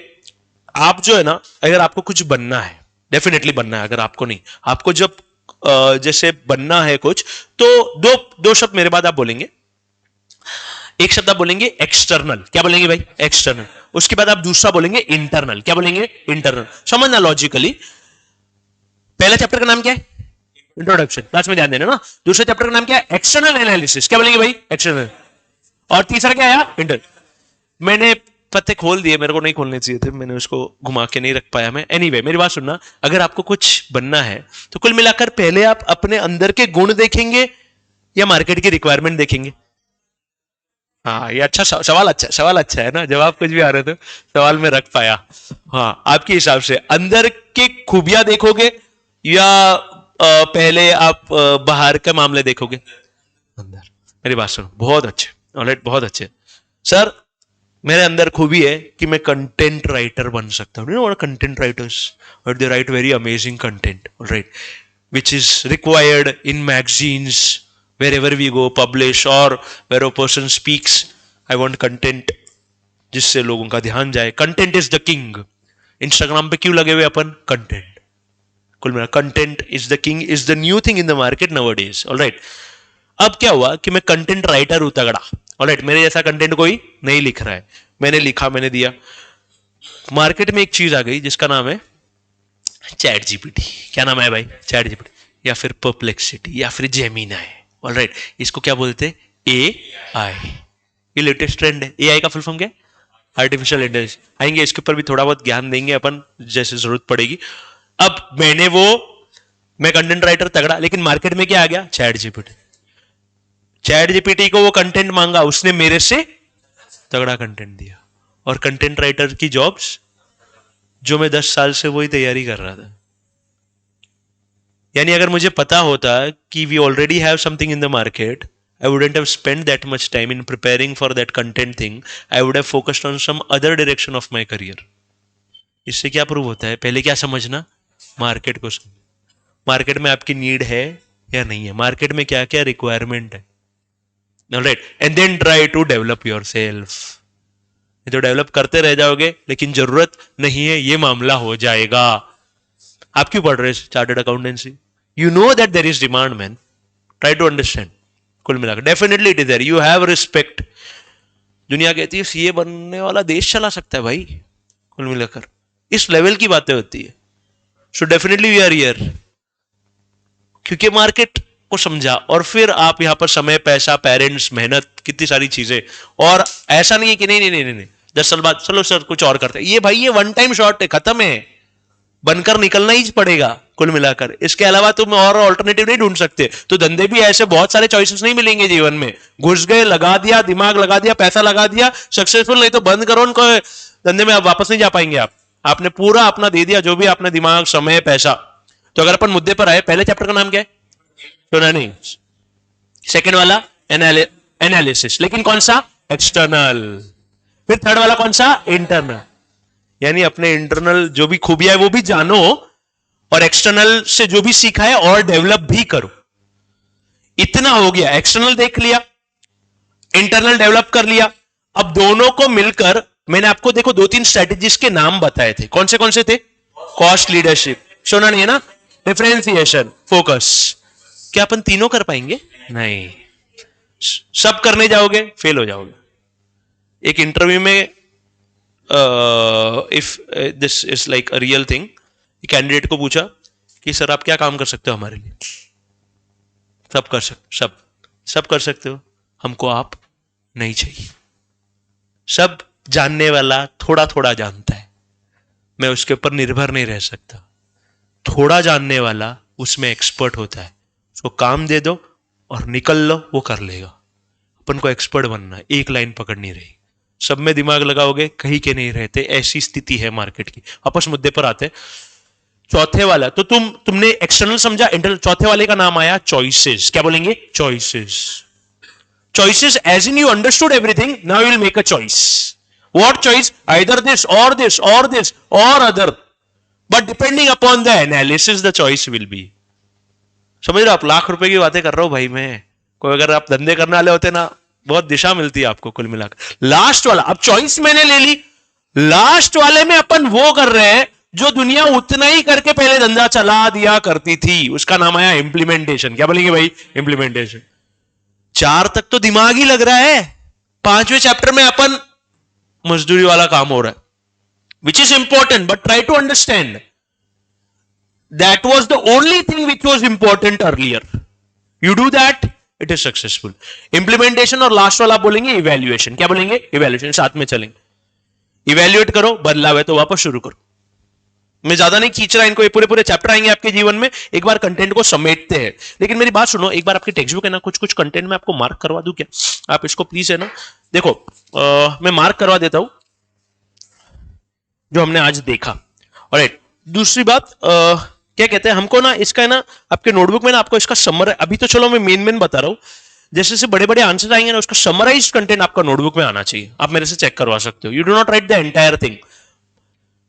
आप जो है ना, अगर आपको कुछ बनना है, डेफिनेटली बनना है। अगर आपको नहीं, आपको जब जैसे बनना है कुछ, तो दो शब्द मेरे बाद आप बोलेंगे। एक शब्द आप बोलेंगे एक्सटर्नल। क्या बोलेंगे भाई? एक्सटर्नल। उसके बाद आप दूसरा बोलेंगे इंटरनल। क्या बोलेंगे? इंटरनल। समझना लॉजिकली। पहला चैप्टर का नाम क्या है? इंट्रोडक्शन। क्लास में ध्यान देना ना। दूसरे चैप्टर का नाम क्या है? External analysis. क्या बोलेंगे भाई? एक्सटर्नल। और तीसरा क्या आया? इंटरनल। मैंने पत्ते खोल दिए, मेरे को नहीं खोलने चाहिए थे, मैंने उसको घुमा के नहीं रख पाया मैं। एनीवे, मेरी बात सुनना, अगर आपको कुछ बनना है तो कुल मिलाकर पहले आप अपने अंदर के गुण देखेंगे या मार्केट की रिक्वायरमेंट देखेंगे? हाँ, ये अच्छा सवाल अच्छा है ना। जवाब कुछ भी आ रहे थे, सवाल में रख पाया। हाँ, आपके हिसाब से अंदर के खूबियां देखोगे या पहले आप बाहर के मामले देखोगे? अंदर। मेरी बात सुनो, बहुत अच्छे, ऑलराइट, बहुत अच्छे। सर, मेरे अंदर खूबी है कि मैं कंटेंट राइटर बन सकता हूँ। You know what content writers, but they right very amazing content, alright, which is required in magazines, wherever we go, publish, or where a person speaks. I want content जिससे लोगों का ध्यान जाए। Content is the king. Instagram पे क्यों लगे हुए अपन? Content. कुल मिला, content is the king, is the new thing in the market nowadays. Alright, अब क्या हुआ कि मैं कंटेंट राइटर हूं तगड़ा। ऑलराइट, मेरे जैसा कंटेंट कोई नहीं लिख रहा है, मैंने लिखा, मैंने दिया। मार्केट में एक चीज आ गई जिसका नाम है चैट जीपीटी। क्या नाम है भाई? चैट जीपीटी, या फिर परप्लेक्सिटी, या फिर जेमिनाई। ऑलराइट, इसको क्या बोलते हैं? एआई। ये लेटेस्ट ट्रेंड है। एआई का फुल फॉर्म क्या है? Artificial intelligence. आएंगे इसके ऊपर भी, थोड़ा बहुत ज्ञान देंगे अपन जैसे जरूरत पड़ेगी। अब मैं कंटेंट राइटर तगड़ा, लेकिन मार्केट में क्या आ गया? Chat GPT. चैट जीपीटी को वो कंटेंट मांगा, उसने मेरे से तगड़ा कंटेंट दिया। और कंटेंट राइटर की जॉब्स जो मैं 10 साल से वही तैयारी कर रहा था, यानी अगर मुझे पता होता कि we already have something in the market, I wouldn't have spent that much time in preparing for that content thing. I would have focused on some other direction of my career. इससे क्या prove होता है? पहले क्या समझना? Market को समझ, market में आपकी नीड है या नहीं है, मार्केट में क्या क्या रिक्वायरमेंट है, alright, and then try to develop yourself. तो डेवलप करते रह जाओगे लेकिन जरूरत नहीं है, ये मामला हो जाएगा। आप क्यों पढ़ रहे chartered accountancy? You know that there is demand man, try to understand. कुल मिलाकर definitely it is there, you have respect. दुनिया कहती है सीए बनने वाला देश चला सकता है भाई, कुल मिलाकर इस लेवल की बातें होती है। So definitely we are here क्योंकि मार्केट को समझा, और फिर आप यहां पर समय, पैसा, पेरेंट्स, मेहनत, कितनी सारी चीजें। और ऐसा नहीं है कि नहीं 10 साल बाद चलो सर कुछ और करते हैं, ये भाई ये वन टाइम शॉट है, खत्म है, बनकर निकलना ही पड़ेगा कुल मिलाकर। इसके अलावा तुम और ऑल्टरनेटिव नहीं ढूंढ सकते। तो धंधे भी ऐसे बहुत सारे चॉइसेस नहीं मिलेंगे जीवन में। घुस गए, लगा दिया, दिमाग लगा दिया, पैसा लगा दिया, सक्सेसफुल, नहीं तो बंद करो उनको, धंधे में आप वापस नहीं जा पाएंगे। आपने पूरा अपना दे दिया, जो भी आपने दिमाग, समय, पैसा। तो अगर अपन मुद्दे पर आए, पहले चैप्टर का नाम क्या है? सुना नहीं? सेकेंड वाला एनालिसिस, लेकिन कौन सा? एक्सटर्नल। फिर थर्ड वाला कौन सा? इंटरनल। यानी अपने इंटरनल जो भी खूबियां है वो भी जानो, और एक्सटर्नल से जो भी सीखा है और डेवलप भी करो। इतना हो गया, एक्सटर्नल देख लिया, इंटरनल डेवलप कर लिया। अब दोनों को मिलकर मैंने आपको देखो 2-3 स्ट्रेटेजीज के नाम बताए थे। कौन से थे? कॉस्ट लीडरशिप, सुना नहीं है ना? Differentiation, focus. क्या अपन तीनों कर पाएंगे? नहीं। सब करने जाओगे फेल हो जाओगे। एक इंटरव्यू में if this is like a real thing, candidate को पूछा कि सर आप क्या काम कर सकते हो हमारे लिए? सब कर सकते हो, हमको आप नहीं चाहिए। सब जानने वाला थोड़ा थोड़ा जानता है, मैं उसके ऊपर निर्भर नहीं रह सकता। थोड़ा जानने वाला उसमें एक्सपर्ट होता है, उसको काम दे दो और निकल लो, वो कर लेगा। अपन को एक्सपर्ट बनना है, एक लाइन पकड़नी रही। सब में दिमाग लगाओगे कहीं के नहीं रहते, ऐसी स्थिति है मार्केट की। वापस मुद्दे पर आते हैं। चौथे वाला तो तुमने एक्सटर्नल समझा, इंटरनल। चौथे वाले का नाम आया चॉइसेस। क्या बोलेंगे? Choices. Choices as in you understood everything, now you will make a choice. What choice? Either this और दिस और दिस और other, but depending upon the analysis the choice will be. समझ रहे हो? आप लाख रुपए की बातें कर रहा हूं भाई मैं। कोई अगर आप धंधे करने वाले होते ना, बहुत दिशा मिलती है आपको कुल मिलाकर। लास्ट वाला, अब चॉइस मैंने ले ली, लास्ट वाले में अपन वो कर रहे हैं जो दुनिया उतना ही करके पहले धंधा चला दिया करती थी, उसका नाम आया इंप्लीमेंटेशन। क्या बोलेंगे भाई? इंप्लीमेंटेशन। 4 तक तो दिमाग ही लग रहा है, 5वें चैप्टर में अपन मजदूरी वाला काम हो रहा है, which is important, but try to understand that was the only thing which was important earlier. You do that, it is successful. Implementation और लास्ट वाला बोलेंगे इवैल्यूएशन। क्या बोलेंगे? इवैल्यूएशन। साथ में चलेंगे। इवैल्यूएट करो, बदलाव है तो वापस शुरू करो। मैं ज्यादा नहीं खींच रहा इनको, ये पूरे पूरे चैप्टर आएंगे आपके जीवन में। एक बार कंटेंट को समेटते हैं, लेकिन मेरी बात सुनो, एक बार आपकी टेक्स्ट बुक है ना, कुछ कंटेंट में आपको मार्क करवा दूं क्या? आप इसको प्लीज है ना देखो, मैं मार्क करवा देता हूं जो हमने आज देखा। ऑलराइट, दूसरी बात क्या कहते हैं हमको ना, इसका है ना आपके नोटबुक में ना आपको इसका समर, अभी तो चलो मैं मेन बता रहा हूं, जैसे से बड़े बड़े आंसर आएंगे ना, उसका समराइज कंटेंट आपका नोटबुक में आना चाहिए। आप मेरे से चेक करवा सकते हो। You do not right the entire thing.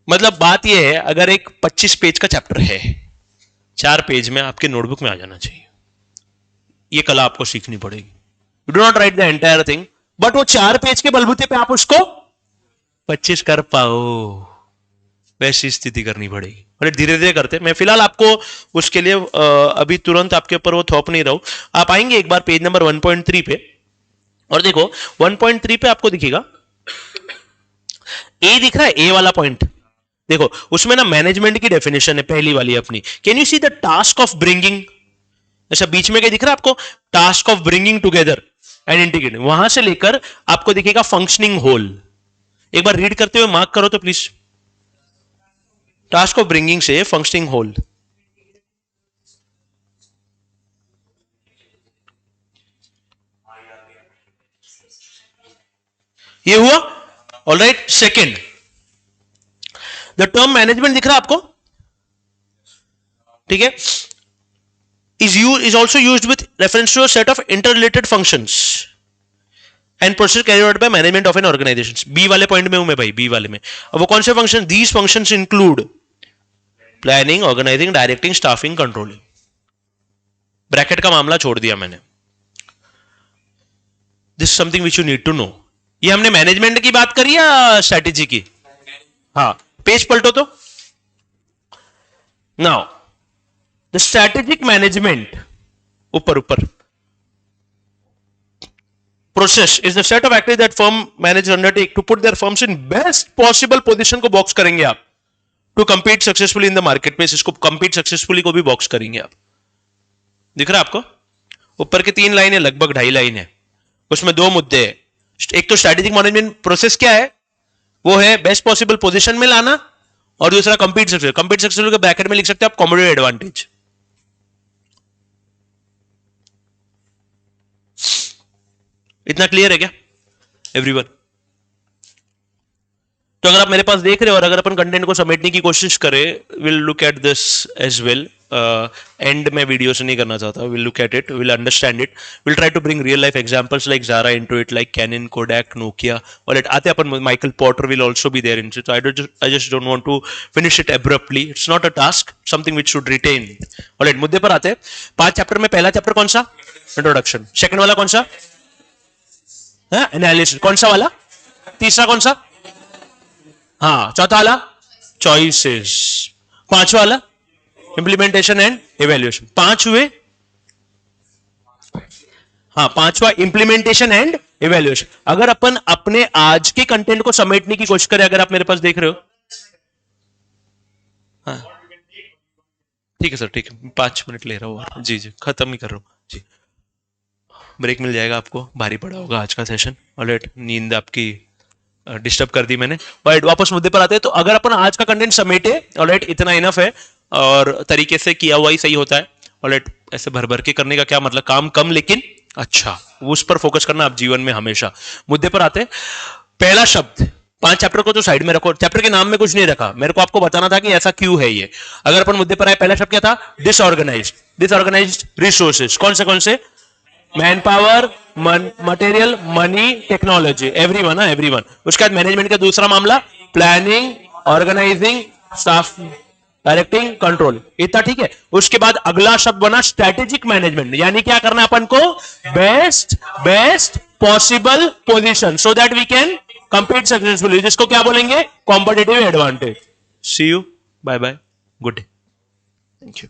मतलब बात यह है, अगर एक 25 पेज का चैप्टर है, 4 पेज में आपके नोटबुक में आ जाना चाहिए। ये कला आपको सीखनी पड़ेगी। You do not right the entire thing, but वो 4 पेज के बलबूते पे आप उसको 25 कर पाओ, वैसी स्थिति करनी पड़ेगी। और धीरे धीरे करते, मैं फिलहाल आपको उसके लिए अभी तुरंत आपके ऊपर वो थोप नहीं रहा हूं। आप आएंगे एक बार पेज नंबर 1.3 पे, और देखो 1.3 पे आपको दिखेगा ए दिख रहा है, ए वाला पॉइंट देखो, उसमें ना मैनेजमेंट की डेफिनेशन है पहली वाली अपनी। Can you see the task of bringing, ऐसा बीच में क्या दिख रहा है आपको? Task of bringing together and integrating. वहां से लेकर आपको दिखेगा फंक्शनिंग होल। एक बार रीड करते हुए मार्क करो तो प्लीज। टास्क ऑफ ब्रिंगिंग से फंक्शनिंग होल, ये हुआ। Alright, second, the term management दिख रहा है आपको? ठीक है, is also used with reference to a set of interrelated functions and process carried out by management of an organization. B वाले पॉइंट में हूं मैं भाई, बी वाले में. अब वो कौन से function? These functions include planning, organizing, directing, staffing, controlling. Bracket का मामला छोड़ दिया मैंने. This something which you need to know. ये हमने मैनेजमेंट की बात करी या स्ट्रेटेजी की? हाँ, पेज पलटो तो. नाउ द स्ट्रेटेजिक मैनेजमेंट, ऊपर ऊपर, process is the set of activities that firm managers undertake to put their firms in best possible position. को बॉक्स करेंगे आप to compete successfully in the marketplace. इसको compete successfully को भी box करेंगे आप. दिख रहा है आपको? ऊपर के 3 लाइन है, लगभग 2.5 लाइन है. उसमें 2 मुद्दे हैं. एक तो स्ट्रेटेजिक मैनेजमेंट प्रोसेस क्या है, वो है बेस्ट पॉसिबल पोजीशन में लाना, और दूसरा कंपीट सक्सेसफुल. कंपीट सक्सेसफुल के ब्रैकेट में लिख सकते हैं आप कॉम्पिटिटिव एडवांटेज. इतना क्लियर है क्या एवरीवन? तो अगर आप मेरे पास देख रहे हो और अगर अपन कंटेंट को समेटने की कोशिश करें, will look at this as well. End में वीडियो से नहीं करना चाहता. Will look at it, will understand it, will try to bring real life examples like Zara into it, like Canon, Kodak, Nokia. और आते अपन Michael Porter will also be there in it. I just don't want to finish it abruptly. It's not a task, something which should written. Alright, मुद्दे पर आते हैं. 5 chapter में पहला chapter कौन सा? इंट्रोडक्शन. सेकंड वाला कौन सा? एनालिसिस. कौन सा वाला? तीसरा कौन सा? हाँ, चौथा वाला चॉइसेस. 5वां वाला इंप्लीमेंटेशन एंड इवैल्यूएशन. 5 हुए. हाँ, 5वां इंप्लीमेंटेशन एंड इवैल्यूएशन. अगर अपन अपने आज के कंटेंट को समेटने की कोशिश करें, अगर आप मेरे पास देख रहे हो, हाँ ठीक है सर, ठीक है, 5 मिनट ले रहा हूँ. जी जी, खत्म ही कर रहा हूँ जी. ब्रेक मिल जाएगा आपको. भारी पड़ा होगा आज का सेशन. ऑलराइट, नींद आपकी डिस्टर्ब कर दी मैंने. बट वापस मुद्दे पर आते हैं. तो अगर अपन आज का कंटेंट समेटे, ऑलराइट, इतना इनफ है और तरीके से किया हुआ ही सही होता है. ऑलराइट, ऐसे भर भर के करने का क्या मतलब? काम कम लेकिन अच्छा, उस पर फोकस करना आप जीवन में हमेशा. मुद्दे पर आते हैं. पहला शब्द, 5 चैप्टर को तो साइड में रखो. चैप्टर के नाम में कुछ नहीं रखा, मेरे को आपको बताना था कि ऐसा क्यों है ये. अगर अपन मुद्दे पर आए, पहला शब्द क्या था? डिसऑर्गेनाइज्ड. Disorganized resources. कौन से? Man power, material, money, technology. Everyone, everyone. उसके बाद मैनेजमेंट का दूसरा मामला planning, organizing, staff, directing, control. इतना ठीक है. उसके बाद अगला शब्द बना स्ट्रेटेजिक मैनेजमेंट. यानी क्या करना है अपन को? Best possible position so that we can compete successfully. जिसको क्या बोलेंगे? Competitive advantage. See you, bye bye, good day, thank you.